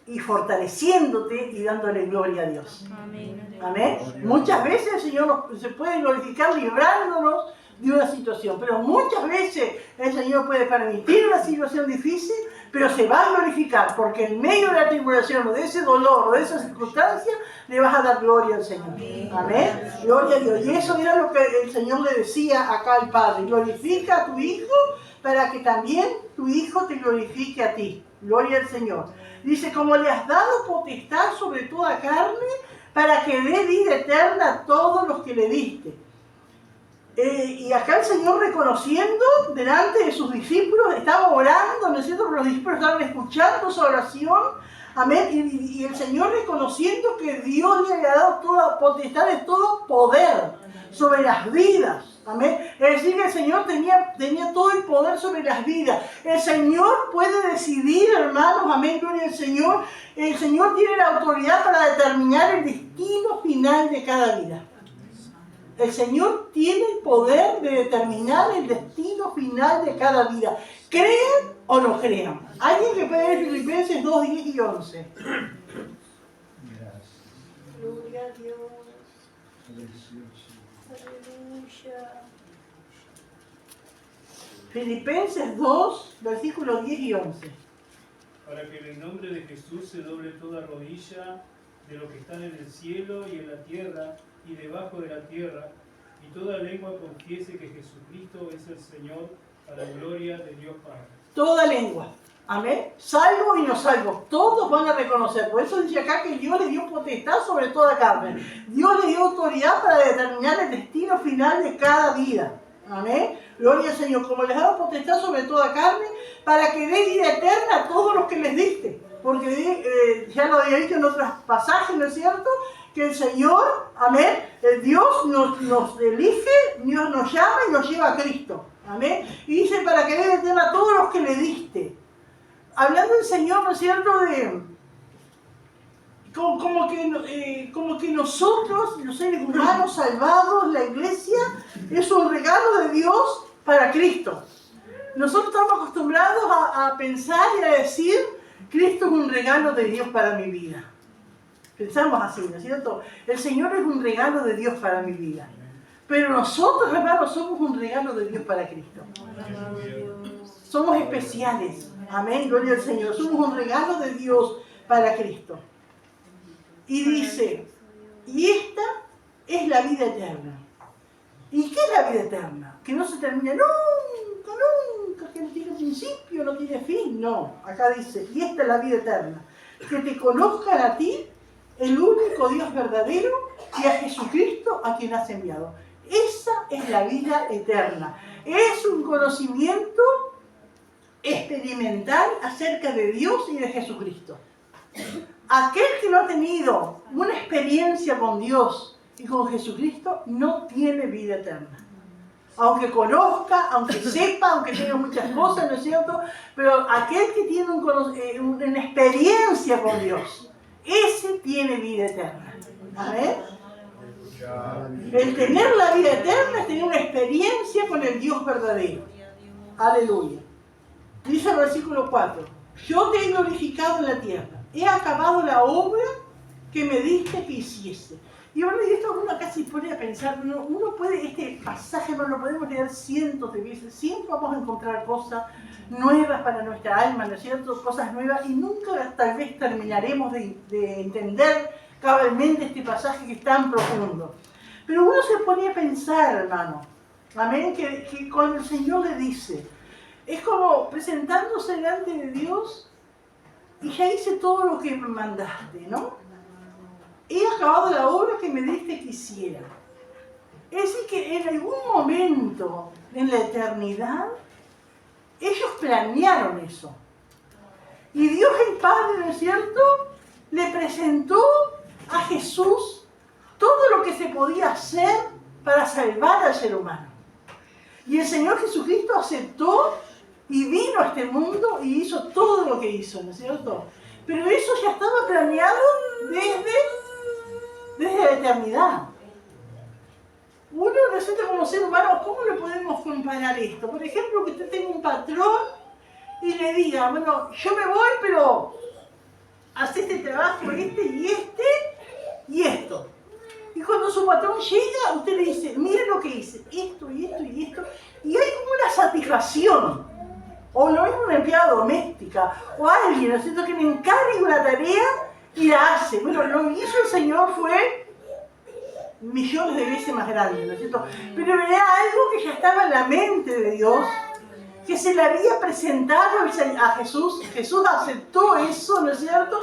y fortaleciéndote y dándole gloria a Dios. Amén. Amén. Muchas veces el Señor se puede glorificar librándonos de una situación, pero muchas veces el Señor puede permitir una situación difícil, pero se va a glorificar, porque en medio de la tribulación o de ese dolor o de esa circunstancia, le vas a dar gloria al Señor. Amén. Gloria a Dios. Y eso era lo que el Señor le decía acá al Padre: glorifica a tu Hijo para que también tu Hijo te glorifique a ti. Gloria al Señor. Dice, como le has dado potestad sobre toda carne, para que dé vida eterna a todos los que le diste. Y acá el Señor, reconociendo delante de sus discípulos, estaba orando, ¿no es cierto? Los discípulos estaban escuchando su oración, amén, y el Señor reconociendo que Dios le había dado toda potestad, de todo poder sobre las vidas. Amén. Es decir, que el Señor tenía todo el poder sobre las vidas. El Señor puede decidir, hermanos, amén, gloria al Señor. El Señor tiene la autoridad para determinar el destino final de cada vida. El Señor tiene el poder de determinar el destino final de cada vida. ¿Crean o no crean? ¿Alguien que puede leer Filipenses 2, 10 y 11? Gloria a Dios. Aleluya. Filipenses 2, versículos 10 y 11. Para que en el nombre de Jesús se doble toda rodilla de los que están en el cielo y en la tierra y debajo de la tierra, y toda lengua confiese que Jesucristo es el Señor, para gloria de Dios Padre. Toda lengua. Amén. Salvo y no salvo. Todos van a reconocer. Por eso dice acá que Dios le dio potestad sobre toda carne. Dios le dio autoridad para determinar el destino final de cada vida. Amén. Gloria al Señor. Como les ha dado potestad sobre toda carne, para que dé vida eterna a todos los que les diste. Porque ya lo había dicho en otros pasajes, ¿no es cierto?, que el Señor, amén, Dios nos elige, Dios nos llama y nos lleva a Cristo. Amén. Y dice, para que dé vida eterna a todos los que le diste. Hablando del Señor, ¿no es cierto?, como que nosotros, los seres humanos salvados, la iglesia, es un regalo de Dios para Cristo. Nosotros estamos acostumbrados a pensar y a decir, Cristo es un regalo de Dios para mi vida. Pensamos así, ¿no es cierto? El Señor es un regalo de Dios para mi vida. Pero nosotros, hermanos, somos un regalo de Dios para Cristo. Somos especiales. Amén, gloria al Señor. Somos un regalo de Dios para Cristo. Y dice, y esta es la vida eterna. ¿Y qué es la vida eterna? Que no se termina nunca, que no tiene principio, no tiene fin. No, acá dice, y esta es la vida eterna. Que te conozcan a ti, el único Dios verdadero, y a Jesucristo a quien has enviado. Esa es la vida eterna. Es un conocimiento experimental acerca de Dios y de Jesucristo. aquel que no ha tenido una experiencia con Dios y con Jesucristo no tiene vida eterna. Aunque conozca, aunque sepa, aunque tenga muchas cosas, ¿no es cierto? Pero aquel que tiene una experiencia con Dios, ese tiene vida eterna. ¿Amén? El tener la vida eterna es tener una experiencia con el Dios verdadero. Aleluya. Dice el versículo 4. Yo te he glorificado en la tierra. He acabado la obra que me diste que hiciese. Y bueno, esto uno casi pone a pensar, uno puede, este pasaje no lo podemos leer cientos de veces, siempre vamos a encontrar cosas nuevas para nuestra alma, ¿no es cierto? Cosas nuevas, y nunca tal vez terminaremos de entender cabalmente este pasaje que es tan profundo. Pero uno se pone a pensar, hermano, amén, que cuando el Señor le dice, es como presentándose delante de Dios, y ya hice todo lo que me mandaste, ¿no? He acabado la obra que me diste que hiciera. Es decir, que en algún momento en la eternidad, ellos planearon eso. Y Dios el Padre, ¿no es cierto?, le presentó a Jesús todo lo que se podía hacer para salvar al ser humano. Y el Señor Jesucristo aceptó y vino a este mundo y hizo todo lo que hizo, ¿no es cierto? Pero eso ya estaba planeado desde la eternidad. Uno, ¿no es cierto?, como ser humano, ¿cómo le podemos comparar esto? Por ejemplo, que usted tenga un patrón y le diga, bueno, yo me voy, pero hace este trabajo, y esto. Y cuando su patrón llega, usted le dice, mire lo que hice, esto, y esto, y esto. Y hay como una satisfacción. O lo mismo una empleada doméstica, o alguien, ¿no es cierto?, que le encargue una tarea y la hace. Bueno, lo que hizo el Señor fue millones de veces más grande, ¿no es cierto? Pero era algo que ya estaba en la mente de Dios, que se le había presentado a Jesús. Jesús aceptó eso, ¿no es cierto?,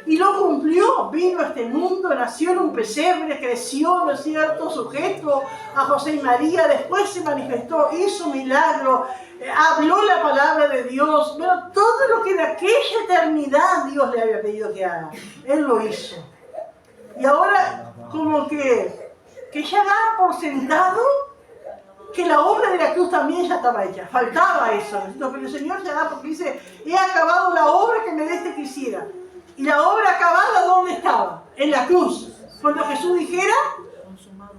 y lo cumplió. Vino a este mundo, nació en un pesebre, creció, ¿no es cierto?, sujeto a José y María, después se manifestó, hizo milagros, habló la palabra de Dios. Bueno, todo lo que en aquella eternidad Dios le había pedido que haga, Él lo hizo. Y ahora como que ya da por sentado que la obra de la cruz también ya estaba hecha. Faltaba eso, ¿no? Pero el Señor ya da, porque dice, he acabado la obra que me diste que hiciera. Y la obra acabada, ¿dónde estaba? En la cruz. Cuando Jesús dijera,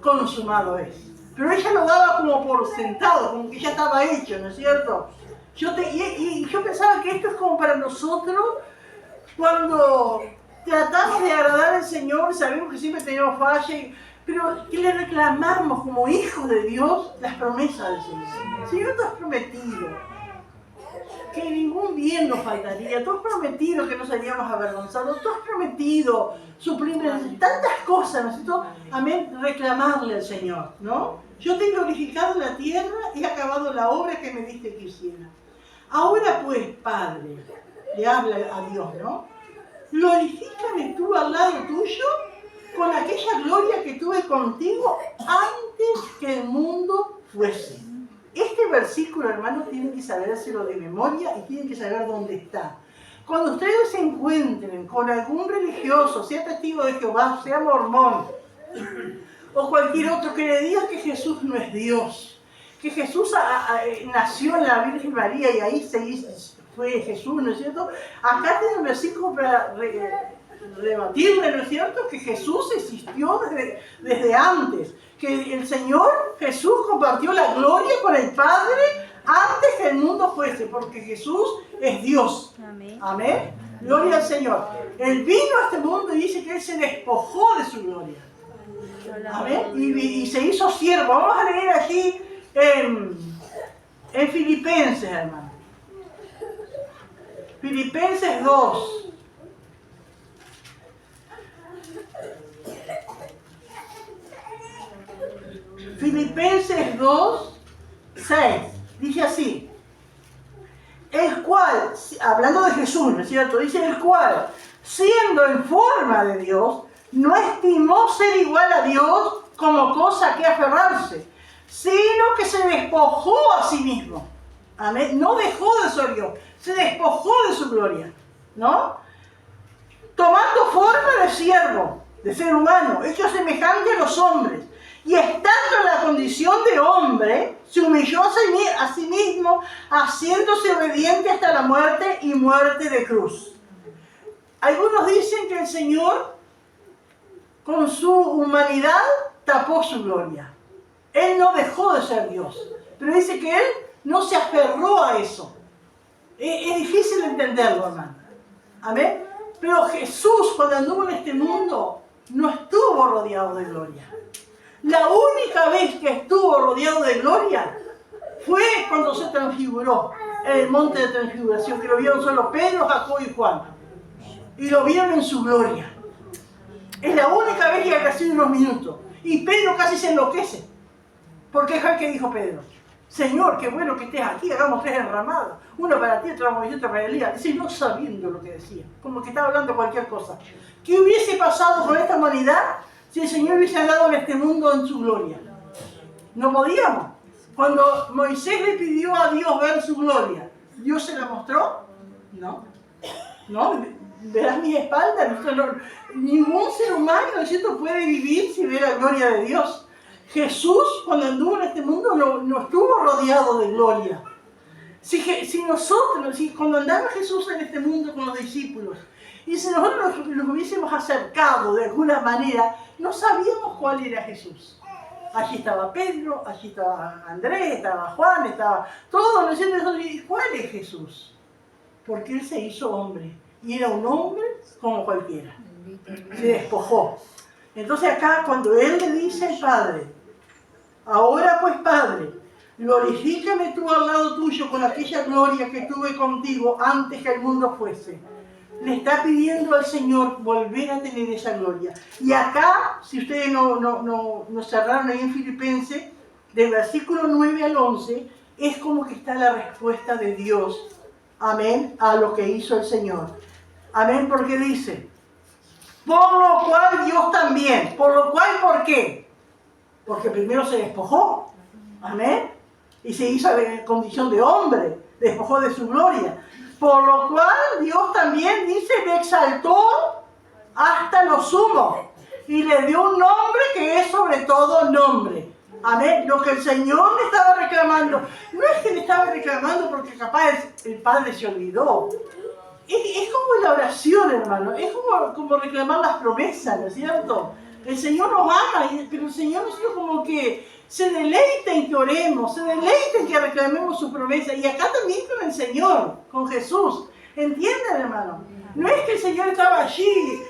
consumado es. Pero ella lo daba como por sentado, como que ya estaba hecho, ¿no es cierto? Yo pensaba que esto es como para nosotros, cuando tratamos de agradar al Señor, sabemos que siempre tenemos fallas, pero que le reclamamos como hijos de Dios las promesas del Señor. Señor, tú has prometido que ningún bien nos faltaría, tú has prometido que no seríamos avergonzados, tú has prometido suplirme tantas cosas, ¿no es cierto? Amén, reclamarle al Señor, ¿no? Yo te he glorificado en la tierra y he acabado la obra que me diste que hiciera. Ahora pues, Padre, le habla a Dios, ¿no? Glorifícame tú al lado tuyo con aquella gloria que tuve contigo antes que el mundo fuese. Este versículo, hermanos, tienen que sabérselo de memoria y tienen que saber dónde está. Cuando ustedes se encuentren con algún religioso, sea testigo de Jehová, sea mormón, o cualquier otro que le diga que Jesús no es Dios, que Jesús nació en la Virgen María y ahí fue Jesús, ¿no es cierto? Acá tiene un versículo para rebatirle, ¿no es cierto?, que Jesús existió desde antes, que el Señor Jesús compartió la gloria con el Padre antes que el mundo fuese, porque Jesús es Dios. Amén. Amén. Gloria al Señor. Él vino a este mundo y dice que Él se despojó de su gloria. Amén. Y se hizo siervo. Vamos a leer aquí en Filipenses, hermano. Filipenses 2. Filipenses 2, 6. Dice así. El cual, hablando de Jesús, ¿no es cierto? Dice el cual, siendo en forma de Dios, no estimó ser igual a Dios como cosa que aferrarse, sino que se despojó a sí mismo. Amén. No dejó de ser Dios, se despojó de su gloria, ¿no? Tomando siervo, de ser humano, hecho semejante a los hombres. Y estando en la condición de hombre, se humilló a sí mismo, haciéndose obediente hasta la muerte y muerte de cruz. Algunos dicen que el Señor, con su humanidad, tapó su gloria. Él no dejó de ser Dios, pero dice que Él no se aferró a eso. Es difícil entenderlo, hermano. Amén. Pero Jesús, cuando anduvo en este mundo, no estuvo rodeado de gloria. La única vez que estuvo rodeado de gloria fue cuando se transfiguró en el monte de transfiguración, que lo vieron solo Pedro, Jacob y Juan. Y lo vieron en su gloria. Es la única vez que ha sido unos minutos. Y Pedro casi se enloquece. Porque es que dijo Pedro: Señor, qué bueno que estés aquí, hagamos 3 enramadas. Una para ti, otra para mí y otra para Elías. Dice, no sabiendo lo que decía. Como que estaba hablando cualquier cosa. ¿Qué hubiese pasado con esta humanidad si el Señor hubiese andado en este mundo en su gloria? No podíamos. Cuando Moisés le pidió a Dios ver su gloria, ¿Dios se la mostró? No. No, verás mis espaldas. Ningún ser humano, ¿no es cierto?, puede vivir sin ver la gloria de Dios. Jesús, cuando anduvo en este mundo, no estuvo rodeado de gloria. Si cuando andaba Jesús en este mundo con los discípulos, y si nosotros nos hubiésemos acercado de alguna manera, no sabíamos cuál era Jesús. Allí estaba Pedro, allí estaba Andrés, estaba Juan, estaba todo, ¿no es cierto? ¿Y cuál es Jesús? Porque Él se hizo hombre, y era un hombre como cualquiera. Se despojó. Entonces acá, cuando Él le dice al Padre: ahora pues, Padre, glorifícame tú al lado tuyo con aquella gloria que tuve contigo antes que el mundo fuese. Le está pidiendo al Señor volver a tener esa gloria. Y acá, si ustedes no cerraron ahí en Filipenses, del versículo 9 al 11, es como que está la respuesta de Dios, amén, a lo que hizo el Señor. Amén, porque dice: por lo cual Dios también. Por lo cual, ¿por qué? Porque primero se despojó, amén, y se hizo en condición de hombre, despojó de su gloria. Por lo cual Dios también, dice, le exaltó hasta lo sumo y le dio un nombre que es sobre todo nombre. Amén. Lo que el Señor le estaba reclamando, no es que le estaba reclamando porque capaz el Padre se olvidó. Es como la oración, hermano. Es como reclamar las promesas, ¿no es cierto? El Señor nos ama, pero el Señor es como que se deleita en que oremos, se deleita en que reclamemos su promesa. Y acá también con el Señor, con Jesús. ¿Entienden, hermano? No es que el Señor estaba allí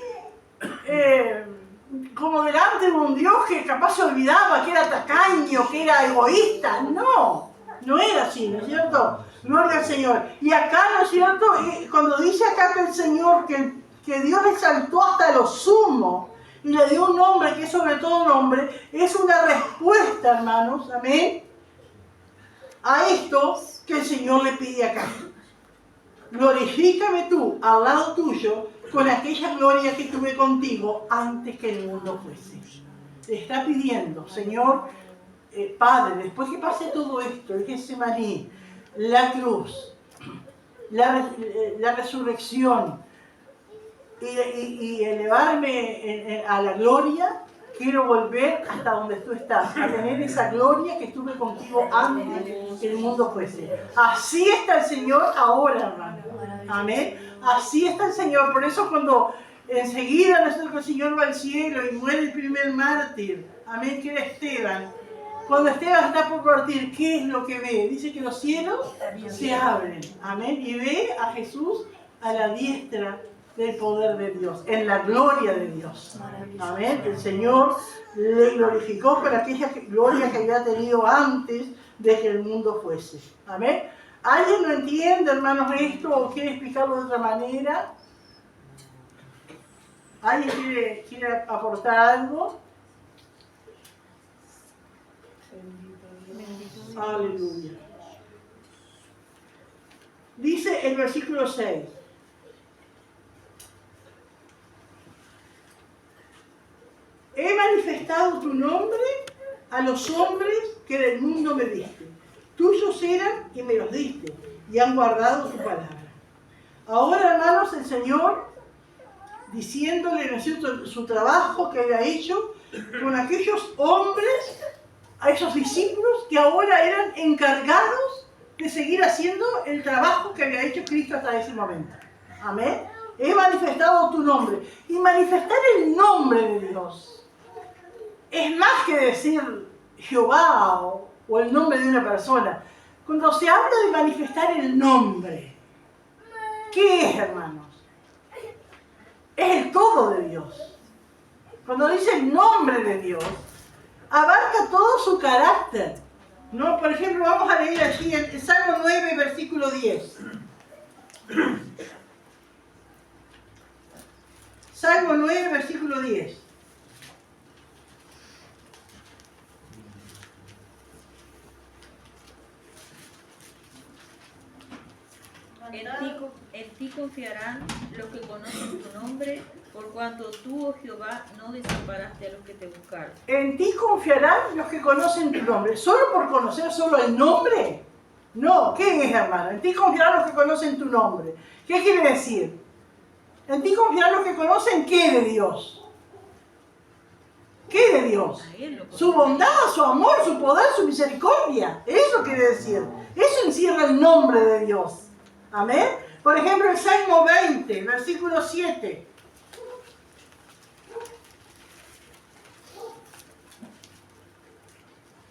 como delante de un Dios que capaz se olvidaba, que era tacaño, que era egoísta. No, no era así, ¿no es cierto? Gloria al Señor. Y acá, ¿no es cierto? Cuando dice acá que el Señor, que Dios le exaltó hasta lo sumo y le dio un nombre que es sobre todo nombre, es una respuesta, hermanos, amén, a esto que el Señor le pide acá. Glorifícame tú al lado tuyo con aquella gloria que tuve contigo antes que el mundo fuese. Le está pidiendo, Señor, Padre, después que pase todo esto, el Getsemaní, la cruz, la resurrección y elevarme a la gloria, quiero volver hasta donde tú estás, a tener esa gloria que estuve contigo antes que el mundo fuese. Así está el Señor ahora, hermano. Amén. Así está el Señor. Por eso cuando enseguida el Señor va al cielo y muere el primer mártir, amén, que era Esteban. Cuando Esteban está por partir, ¿qué es lo que ve? Dice que los cielos se abren, amén, y ve a Jesús a la diestra del poder de Dios, en la gloria de Dios. Amén. El Señor le glorificó por aquella gloria que había tenido antes de que el mundo fuese. Amén. ¿Alguien no entiende, hermanos, esto o quiere explicarlo de otra manera? ¿Alguien quiere aportar algo? Aleluya. Dice el versículo 6. He manifestado tu nombre a los hombres que del mundo me diste. Tuyos eran y me los diste, y han guardado tu palabra. Ahora, hermanos, el Señor diciéndole, ¿no es cierto?, su trabajo que había hecho con aquellos hombres, a esos discípulos que ahora eran encargados de seguir haciendo el trabajo que había hecho Cristo hasta ese momento. Amén. He manifestado tu nombre. Y manifestar el nombre de Dios es más que decir Jehová o el nombre de una persona. Cuando se habla de manifestar el nombre, ¿qué es, hermanos? Es el todo de Dios. Cuando dice el nombre de Dios, abarca todo su carácter, ¿no? Por ejemplo, vamos a leer aquí en Salmo 9, versículo 10. Salmo 9, versículo 10. En ti confiarán los que conocen tu nombre, por cuanto tú, oh Jehová, no desamparaste a los que te buscaron. En ti confiarán los que conocen tu nombre. ¿Solo por conocer solo el nombre? No, ¿qué es, hermano? En ti confiarán los que conocen tu nombre. ¿Qué quiere decir? En ti confiarán los que conocen ¿qué de Dios? ¿Qué de Dios? Su bondad, su amor, su poder, su misericordia. Eso quiere decir. Eso encierra el nombre de Dios. Amén. Por ejemplo, el Salmo 20, versículo 7.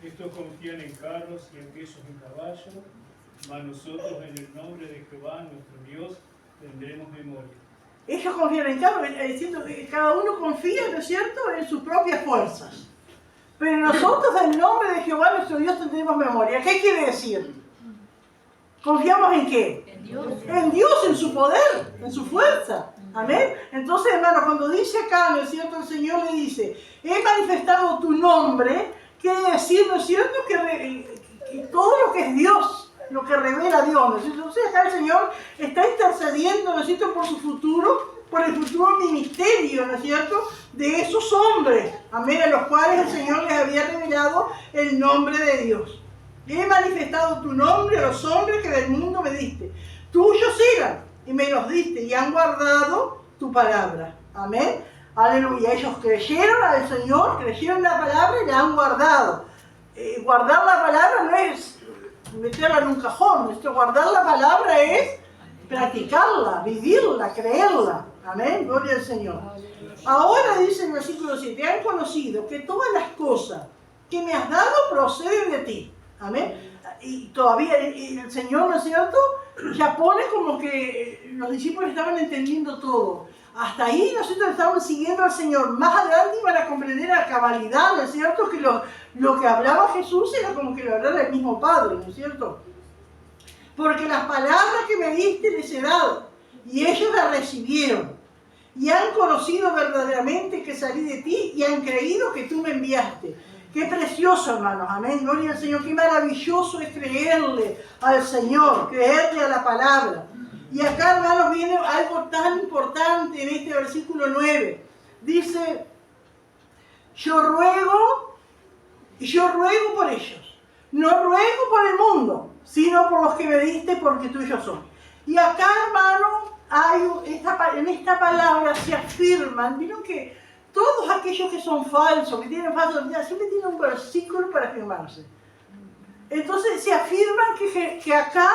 Estos confían en carros y aquellos en caballos, mas nosotros en el nombre de Jehová, nuestro Dios, tendremos memoria. Ellos confían en carros, diciendo que cada uno confía, ¿no es cierto?, en sus propias fuerzas. Pero nosotros en el nombre de Jehová, nuestro Dios, tendremos memoria. ¿Qué quiere decir? ¿Confiamos en qué? En Dios. En Dios, en su poder, en su fuerza. Amén. Entonces, hermano, cuando dice acá, ¿no es cierto?, el Señor le dice, he manifestado tu nombre, quiere decir, ¿no es cierto?, que todo lo que es Dios, lo que revela Dios, ¿no es cierto? Entonces acá el Señor está intercediendo, ¿no es cierto?, por su futuro, por el futuro ministerio, ¿no es cierto?, de esos hombres, amén, a los cuales el Señor les había revelado el nombre de Dios. He manifestado tu nombre a los hombres que del mundo me diste. Tuyos eran y me los diste y han guardado tu palabra. Amén. Aleluya. Ellos creyeron al Señor, creyeron la palabra y la han guardado. Guardar la palabra no es meterla en un cajón. Guardar la palabra es practicarla, vivirla, creerla. Amén. Gloria al Señor. Ahora dice el versículo 7, han conocido que todas las cosas que me has dado proceden de ti. Amén. Y todavía el Señor, ¿no es cierto?, ya pone como que los discípulos estaban entendiendo todo. Hasta ahí nosotros estaban siguiendo al Señor. Más adelante iban a comprender a cabalidad, ¿no es cierto?, que lo que hablaba Jesús era como que lo hablaba el mismo Padre, ¿no es cierto? Porque las palabras que me diste les he dado, y ellos las recibieron, y han conocido verdaderamente que salí de ti, y han creído que tú me enviaste. Qué precioso, hermanos, amén, gloria al Señor, qué maravilloso es creerle al Señor, creerle a la palabra. Y acá, hermanos, viene algo tan importante en este versículo 9. Dice, yo ruego por ellos, no ruego por el mundo, sino por los que me diste, porque tuyos son. Y acá, hermano, en esta palabra se afirman, ¿vieron que todos aquellos que son falsos, que tienen falsa doctrina, siempre tienen un versículo para afirmarse? Entonces se afirman que acá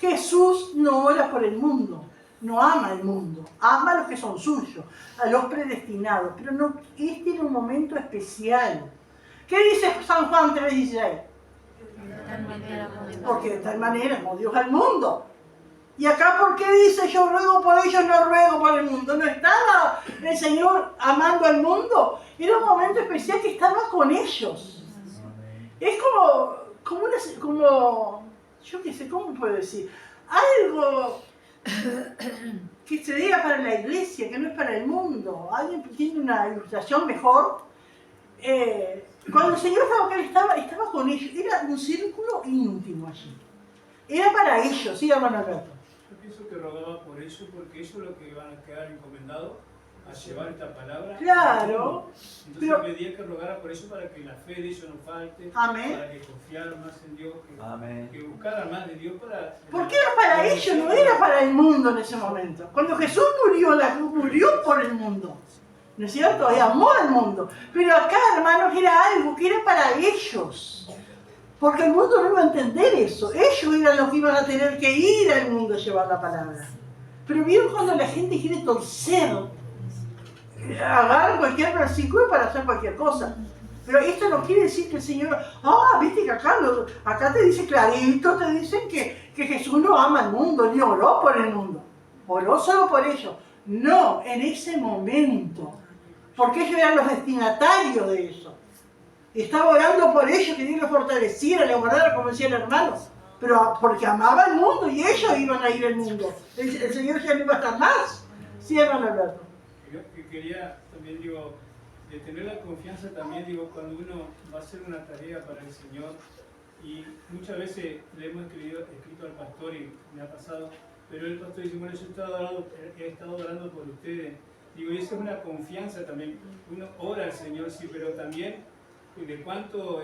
Jesús no ora por el mundo, no ama el mundo, ama a los que son suyos, a los predestinados, pero no, este era un momento especial. ¿Qué dice San Juan 3:16? Porque de tal manera amó Dios al mundo. Y acá, ¿por qué dice yo ruego por ellos, no ruego por el mundo? ¿No estaba el Señor amando al mundo? Era un momento especial que estaba con ellos. Es como yo qué sé, ¿cómo puedo decir? Algo que se diga para la iglesia, que no es para el mundo. ¿Alguien tiene una ilustración mejor? Cuando el Señor estaba con ellos, era un círculo íntimo allí. Era para ellos, ¿sí, hermano Alberto? Yo pienso que rogaba por ellos porque ellos lo que iban a quedar encomendados a llevar esta palabra. Claro. Entonces Pero- pedía que rogara por eso para que la fe de ellos no falte, Amén. para que confiaran más en Dios, Amén. que buscaran más de Dios para... Porque era para ellos, no era para el mundo en ese momento. Cuando Jesús murió, la cruz murió por el mundo. ¿No es cierto? Y amó al mundo. Pero acá, hermanos, era algo que era para ellos. Porque el mundo no iba a entender eso. Ellos eran los que iban a tener que ir al mundo a llevar la palabra. Pero vieron cuando la gente quiere torcer, agarran cualquier versículo para hacer cualquier cosa. Pero esto no quiere decir que el Señor, viste que acá te dice clarito, te dicen que Jesús no ama al mundo, ni oró por el mundo. Oró solo por ellos. No, en ese momento. Porque ellos eran los destinatarios de eso. Estaba orando por ellos, que Dios los fortaleciera, les guardara, como decía el hermano. Pero porque amaba el mundo y ellos iban a ir al mundo. El Señor ya no iba a estar más. Sí, hermano Alberto. Yo que quería también, digo, de tener la confianza también, digo, cuando uno va a hacer una tarea para el Señor, y muchas veces le hemos escrito al pastor y me ha pasado, pero el pastor dice, bueno, yo he estado orando por ustedes. Digo, y eso es una confianza también. Uno ora al Señor, sí, pero también de cuánto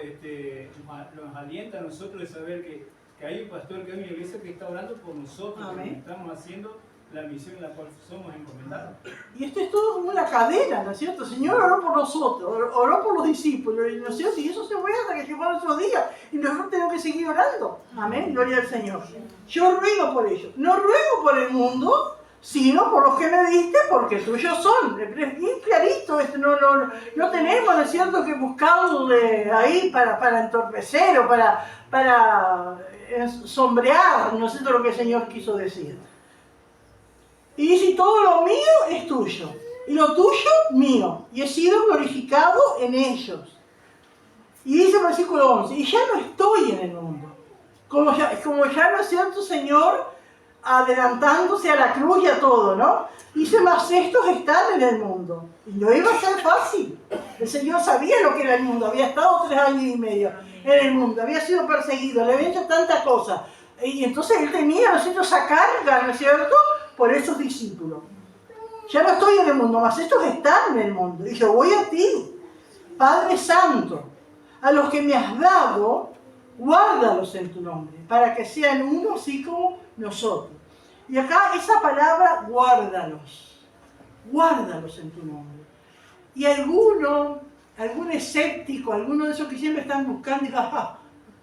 nos alienta a nosotros de saber que hay un pastor, que hay una iglesia que está orando por nosotros, que estamos haciendo la misión en la cual somos encomendados. Y esto es todo como una cadena, ¿no es cierto? El Señor oró por nosotros, oró por los discípulos, ¿no es cierto? Y eso se fue hasta que llegó nuestro día. Y nosotros tenemos que seguir orando. Amén, gloria al Señor. Yo ruego por ellos. No ruego por el mundo, sino por los que me diste, porque tuyos son. Es bien clarito, no tenemos, ¿no es cierto?, que buscarle ahí para entorpecer o para sombrear, ¿no es cierto?, lo que el Señor quiso decir. Y dice, todo lo mío es tuyo, y lo tuyo mío, y he sido glorificado en ellos. Y dice el versículo 11, y ya no estoy en el mundo. Como ya no es cierto, Señor, adelantándose a la cruz y a todo, ¿no? Dice, mas estos están en el mundo. Y no iba a ser fácil. El Señor sabía lo que era el mundo, había estado 3 años y medio en el mundo, había sido perseguido, le había hecho tanta cosa. Y entonces él tenía, ¿no es cierto?, esa carga, ¿no es cierto?, por esos discípulos. Ya no estoy en el mundo, mas estos están en el mundo. Y yo voy a ti, Padre Santo, a los que me has dado, guárdalos en tu nombre, para que sean uno así como nosotros. Y acá esa palabra, guárdalos en tu nombre. Y algún escéptico, alguno de esos que siempre están buscando, y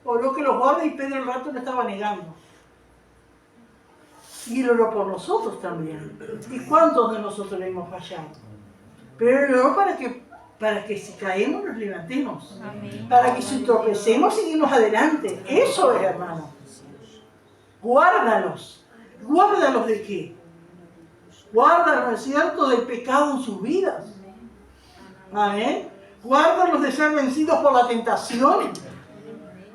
oró que los guarde, y Pedro el rato le estaba negando. Y él oró por nosotros también. ¿Y cuántos de nosotros le hemos fallado? Pero él oró para que si caemos nos levantemos. Amén. Para que si tropecemos seguimos adelante. Eso es, hermano. Guárdalos. ¿Guárdalos de qué? Guárdalos, ¿no es cierto?, del pecado en sus vidas. Amén. Guárdalos de ser vencidos por la tentación.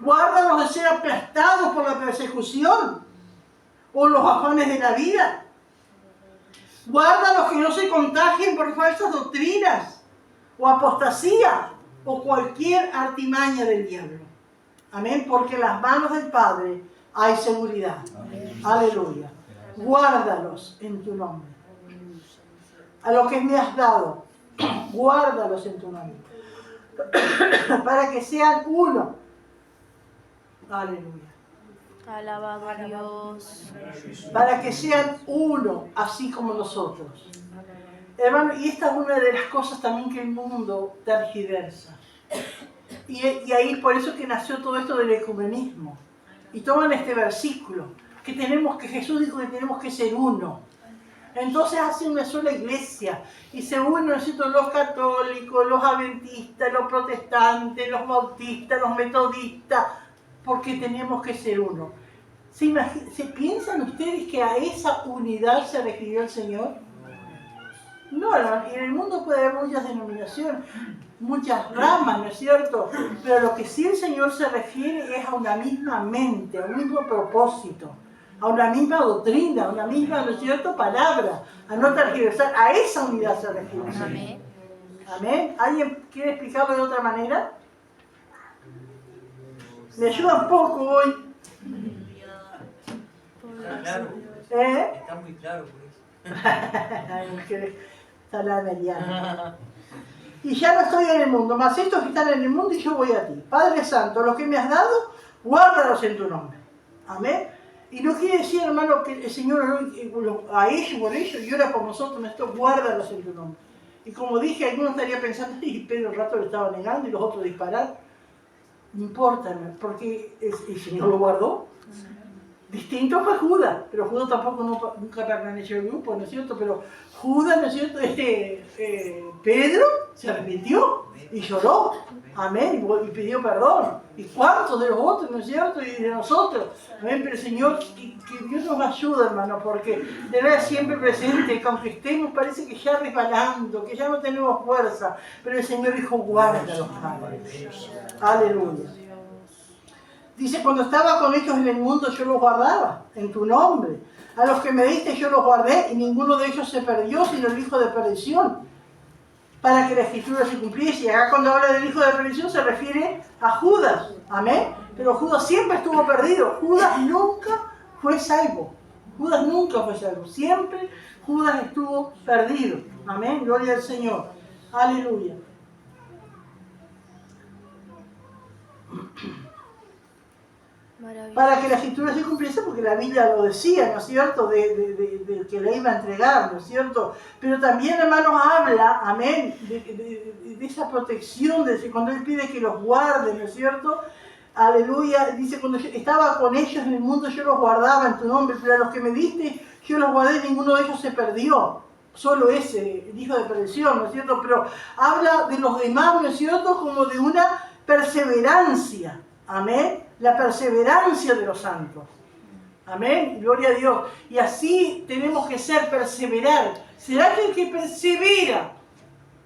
Guárdalos de ser aplastados por la persecución o los afanes de la vida. Guárdalos que no se contagien por falsas doctrinas o apostasía o cualquier artimaña del diablo. Amén, porque en las manos del Padre hay seguridad. Amén. Aleluya. Guárdalos en tu nombre. A lo que me has dado, guárdalos en tu nombre. Para que sean uno. Aleluya. Alabado a Dios. Para que sean uno, así como nosotros. Hermano, y esta es una de las cosas también que el mundo tergiversa. Y ahí por eso que nació todo esto del ecumenismo. Y toman este versículo, que Jesús dijo que tenemos que ser uno. Entonces hacen una sola iglesia. Y se unen, los católicos, los adventistas, los protestantes, los bautistas, los metodistas, porque tenemos que ser uno. ¿Se piensan ustedes que a esa unidad se refirió el Señor? No, en el mundo puede haber muchas denominaciones, muchas ramas, ¿no es cierto? Pero lo que sí el Señor se refiere es a una misma mente, a un mismo propósito, a una misma doctrina, a una misma, ¿no es cierto?, palabra, a no tergiversar. A esa unidad se refiere el Señor. Amén. Amén. ¿Alguien quiere explicarlo de otra manera? Me ayuda un poco hoy. Está claro. Está muy claro por eso. estarán allá. Y ya no estoy en el mundo, mas estos que están en el mundo y yo voy a ti. Padre Santo, lo que me has dado, guárdalos en tu nombre. Amén. Y no quiere decir, hermano, que el Señor a ellos, por ellos, y ora por nosotros, esto, guárdalos en tu nombre. Y como dije, algunos estarían pensando, y Pedro un rato lo estaba negando y los otros disparar. No importa, porque el Señor lo guardó. Distinto fue Judas, pero Judas tampoco nunca permaneció en el grupo, ¿no es cierto? Pero Judas, ¿no es cierto? Pedro se arrepintió y lloró, amén, y pidió perdón. ¿Y cuántos de los otros, ¿no es cierto? Y de nosotros, amén, pero el Señor, que Dios nos ayude, hermano, porque tener siempre presente que aunque estemos, parece que ya resbalando, que ya no tenemos fuerza, pero el Señor dijo, guárdalos, padres. Aleluya. Dice, cuando estaba con ellos en el mundo, yo los guardaba, en tu nombre. A los que me diste yo los guardé, y ninguno de ellos se perdió, sino el hijo de perdición, para que la escritura se cumpliese. Y acá cuando habla del hijo de perdición se refiere a Judas, amén. Pero Judas siempre estuvo perdido. Judas nunca fue salvo. Judas nunca fue salvo. Siempre Judas estuvo perdido. Amén. Gloria al Señor. Aleluya. Para que la escritura se cumpliese, porque la Biblia lo decía, ¿no es cierto?, de que la iba a entregar, ¿no es cierto? Pero también, hermanos, habla, amén, de esa protección, de cuando Él pide que los guarde, ¿no es cierto? Aleluya, dice, cuando yo estaba con ellos en el mundo, yo los guardaba en tu nombre, pero a los que me diste, yo los guardé, ninguno de ellos se perdió. Solo ese, el hijo de perdición, ¿no es cierto? Pero habla de los demás, ¿no es cierto?, como de una perseverancia, amén. La perseverancia de los santos. Amén. Gloria a Dios. Y así tenemos que ser, perseverar. ¿Será que el que persevera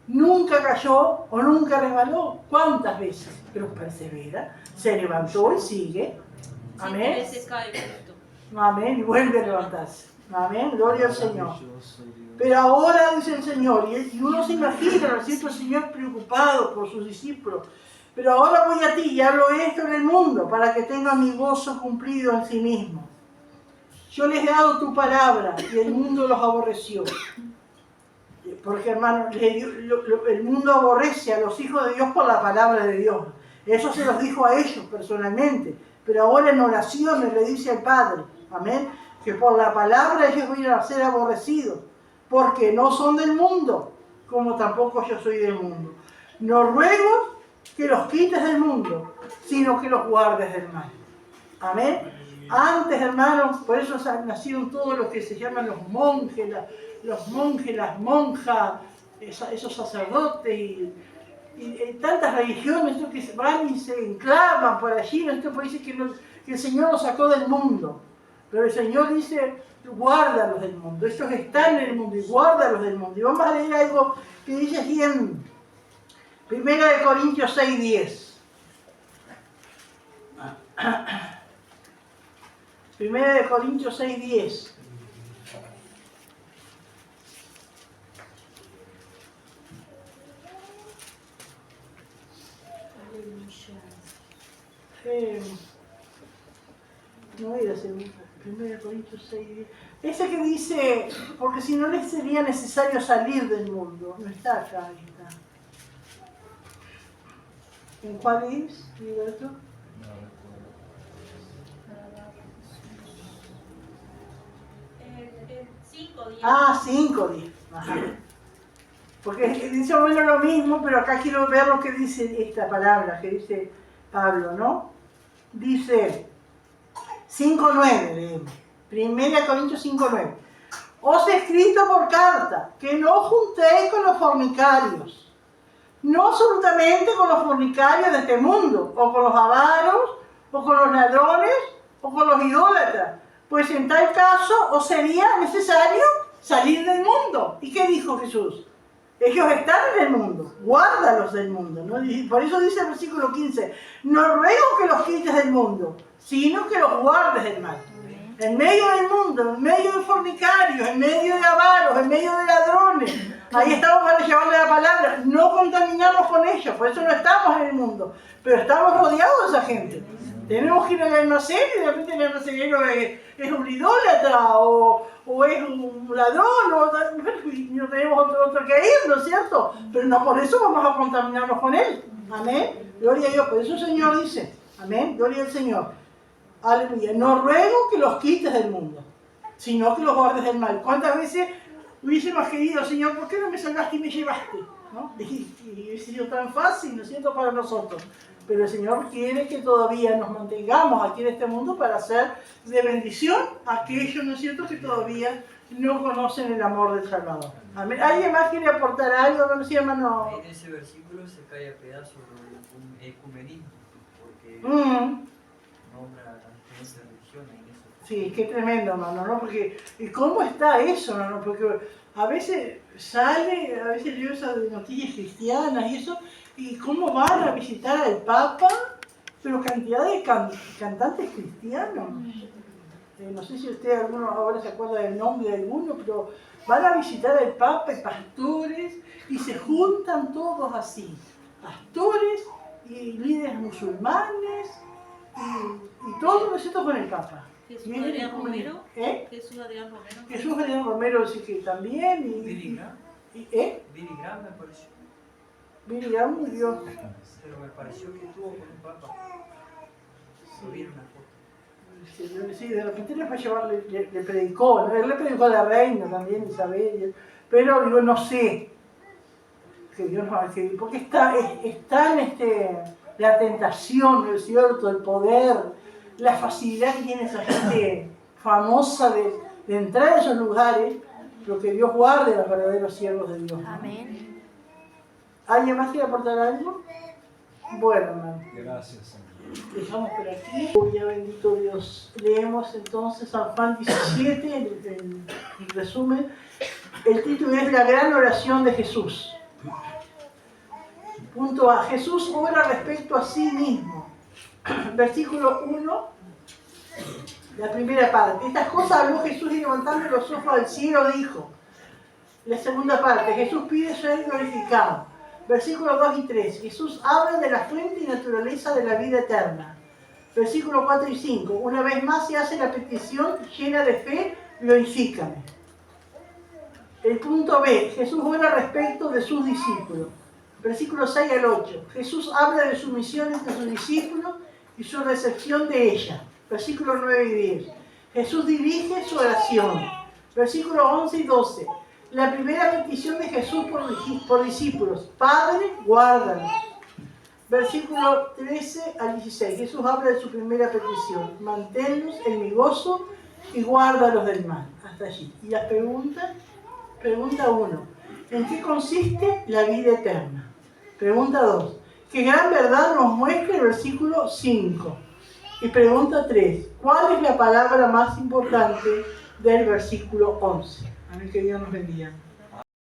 nunca cayó o nunca resbaló? ¿Cuántas veces? Pero persevera, se levantó y sigue. Amén. Amén. Y vuelve a levantarse. Amén. Gloria al Señor. Pero ahora, dice el Señor, y uno se imagina, ¿no es cierto?, el Señor preocupado por sus discípulos. Pero ahora voy a ti y hablo esto en el mundo para que tenga mi gozo cumplido en sí mismo. Yo les he dado tu palabra y el mundo los aborreció. Porque, hermano, el mundo aborrece a los hijos de Dios por la palabra de Dios. Eso se los dijo a ellos personalmente. Pero ahora en oraciones le dice al Padre, amén, que por la palabra ellos van a ser aborrecidos. Porque no son del mundo, como tampoco yo soy del mundo. No ruego que los quites del mundo, sino que los guardes del mal. Amén. Antes, hermanos, por eso nacieron todos los que se llaman los monjes, las monjas, esos sacerdotes y tantas religiones que van y se enclavan por allí. Esto dice que el Señor los sacó del mundo. Pero el Señor dice, guárdalos del mundo. Ellos están en el mundo y guárdalos del mundo. Y vamos a leer algo que dice aquí en 1 Corintios 6:10. 1 Corintios 6:10. No era ese 1 Corintios 6:10. Ese que dice, porque si no les sería necesario salir del mundo. No está acá, ahí está. ¿En cuál es, Liberto? El 5:10. Ah, 5:10. Porque dice más o menos lo mismo, pero acá quiero ver lo que dice esta palabra, que dice Pablo, ¿no? Dice 5:9, leemos. 1 Corintios 5:9. Os he escrito por carta que no os juntéis con los fornicarios. No absolutamente con los fornicarios de este mundo, o con los avaros, o con los ladrones, o con los idólatras, pues en tal caso os sería necesario salir del mundo. ¿Y qué dijo Jesús? Ellos están en el mundo, guárdalos del mundo, ¿no? Y por eso dice el versículo 15, no ruego que los quites del mundo, sino que los guardes del mal. En medio del mundo, en medio de fornicarios, en medio de avaros, en medio de ladrones, ahí estamos para llevarle la palabra, no contaminarnos con ellos, por eso no estamos en el mundo, pero estamos rodeados de esa gente. Tenemos que ir al almacén y de repente el almacenero es un idólatra o es un ladrón y no tenemos otro que ir, ¿no es cierto? Pero no por eso vamos a contaminarnos con él. Amén. Gloria a Dios. Por eso el Señor dice, amén, gloria al Señor. Aleluya. No ruego que los quites del mundo, sino que los guardes del mal. ¿Cuántas veces hubiésemos querido, Señor, por qué no me salvaste y me llevaste? ¿No? Y hubiese sido tan fácil, ¿no es cierto?, para nosotros. Pero el Señor quiere que todavía nos mantengamos aquí en este mundo para hacer de bendición a aquellos, ¿no es cierto?, que todavía no conocen el amor del Salvador. Amén. ¿Alguien más quiere aportar algo? ¿No, hermano? En ese versículo se cae a pedazos el ecumenismo, porque nombra a las diferentes religiones en eso. Sí, qué tremendo, hermano, ¿no? Porque, ¿y cómo está eso, hermano? Porque a veces sale, a veces leo esas noticias cristianas y eso, y cómo van a visitar al Papa, pero cantidad de cantantes cristianos. No sé si usted alguno ahora se acuerda del nombre de alguno, pero van a visitar al Papa y pastores, y se juntan todos así, pastores y líderes musulmanes, y todos, ¿no es cierto?, con el Papa. Jesús Adrián Romero. Jesús Adrián Romero. Jesús Adrián Romero sí que también. Billy Graham. Billy Graham me pareció. Billy Graham murió. Pero me pareció que estuvo con un papa. Lo vi en una foto. Sí, de repente le fue a llevar, le predicó, ¿no? Él le predicó a la reina también, Isabel. Pero digo, no sé. Que Dios nos va a decir, porque está en la tentación, ¿no es cierto?, el poder, la facilidad que tiene esa gente famosa de entrar a esos lugares, pero que Dios guarde a los verdaderos siervos de Dios, ¿no? Amén. ¿Alguien más quiere aportar algo? Bueno, hermano. Gracias, Señor. Dejamos por aquí. Oh, ya bendito Dios. Leemos entonces San Juan 17, en resumen. El título es La gran oración de Jesús. Punto A. Jesús ora respecto a sí mismo. Versículo 1, la primera parte. Estas cosas habló Jesús y levantando los ojos al cielo dijo. La segunda parte. Jesús pide ser glorificado. Versículos 2 y 3. Jesús habla de la fuente y naturaleza de la vida eterna. Versículos 4 y 5. Una vez más se hace la petición llena de fe, glorifícame. El punto B. Jesús ora respecto de sus discípulos. Versículos 6 al 8. Jesús habla de su misión entre sus discípulos y su recepción de ella. Versículos 9 y 10. Jesús dirige su oración. Versículos 11 y 12. La primera petición de Jesús por discípulos. Padre, guárdanos. Versículo 13 al 16. Jesús habla de su primera petición. Manténlos en mi gozo y guárdalos del mal. Hasta allí. Y la pregunta 1. ¿En qué consiste la vida eterna? Pregunta 2. ¿Qué gran verdad nos muestra el versículo 5? Y pregunta 3. ¿Cuál es la palabra más importante del versículo 11? A ver, que Dios nos bendiga.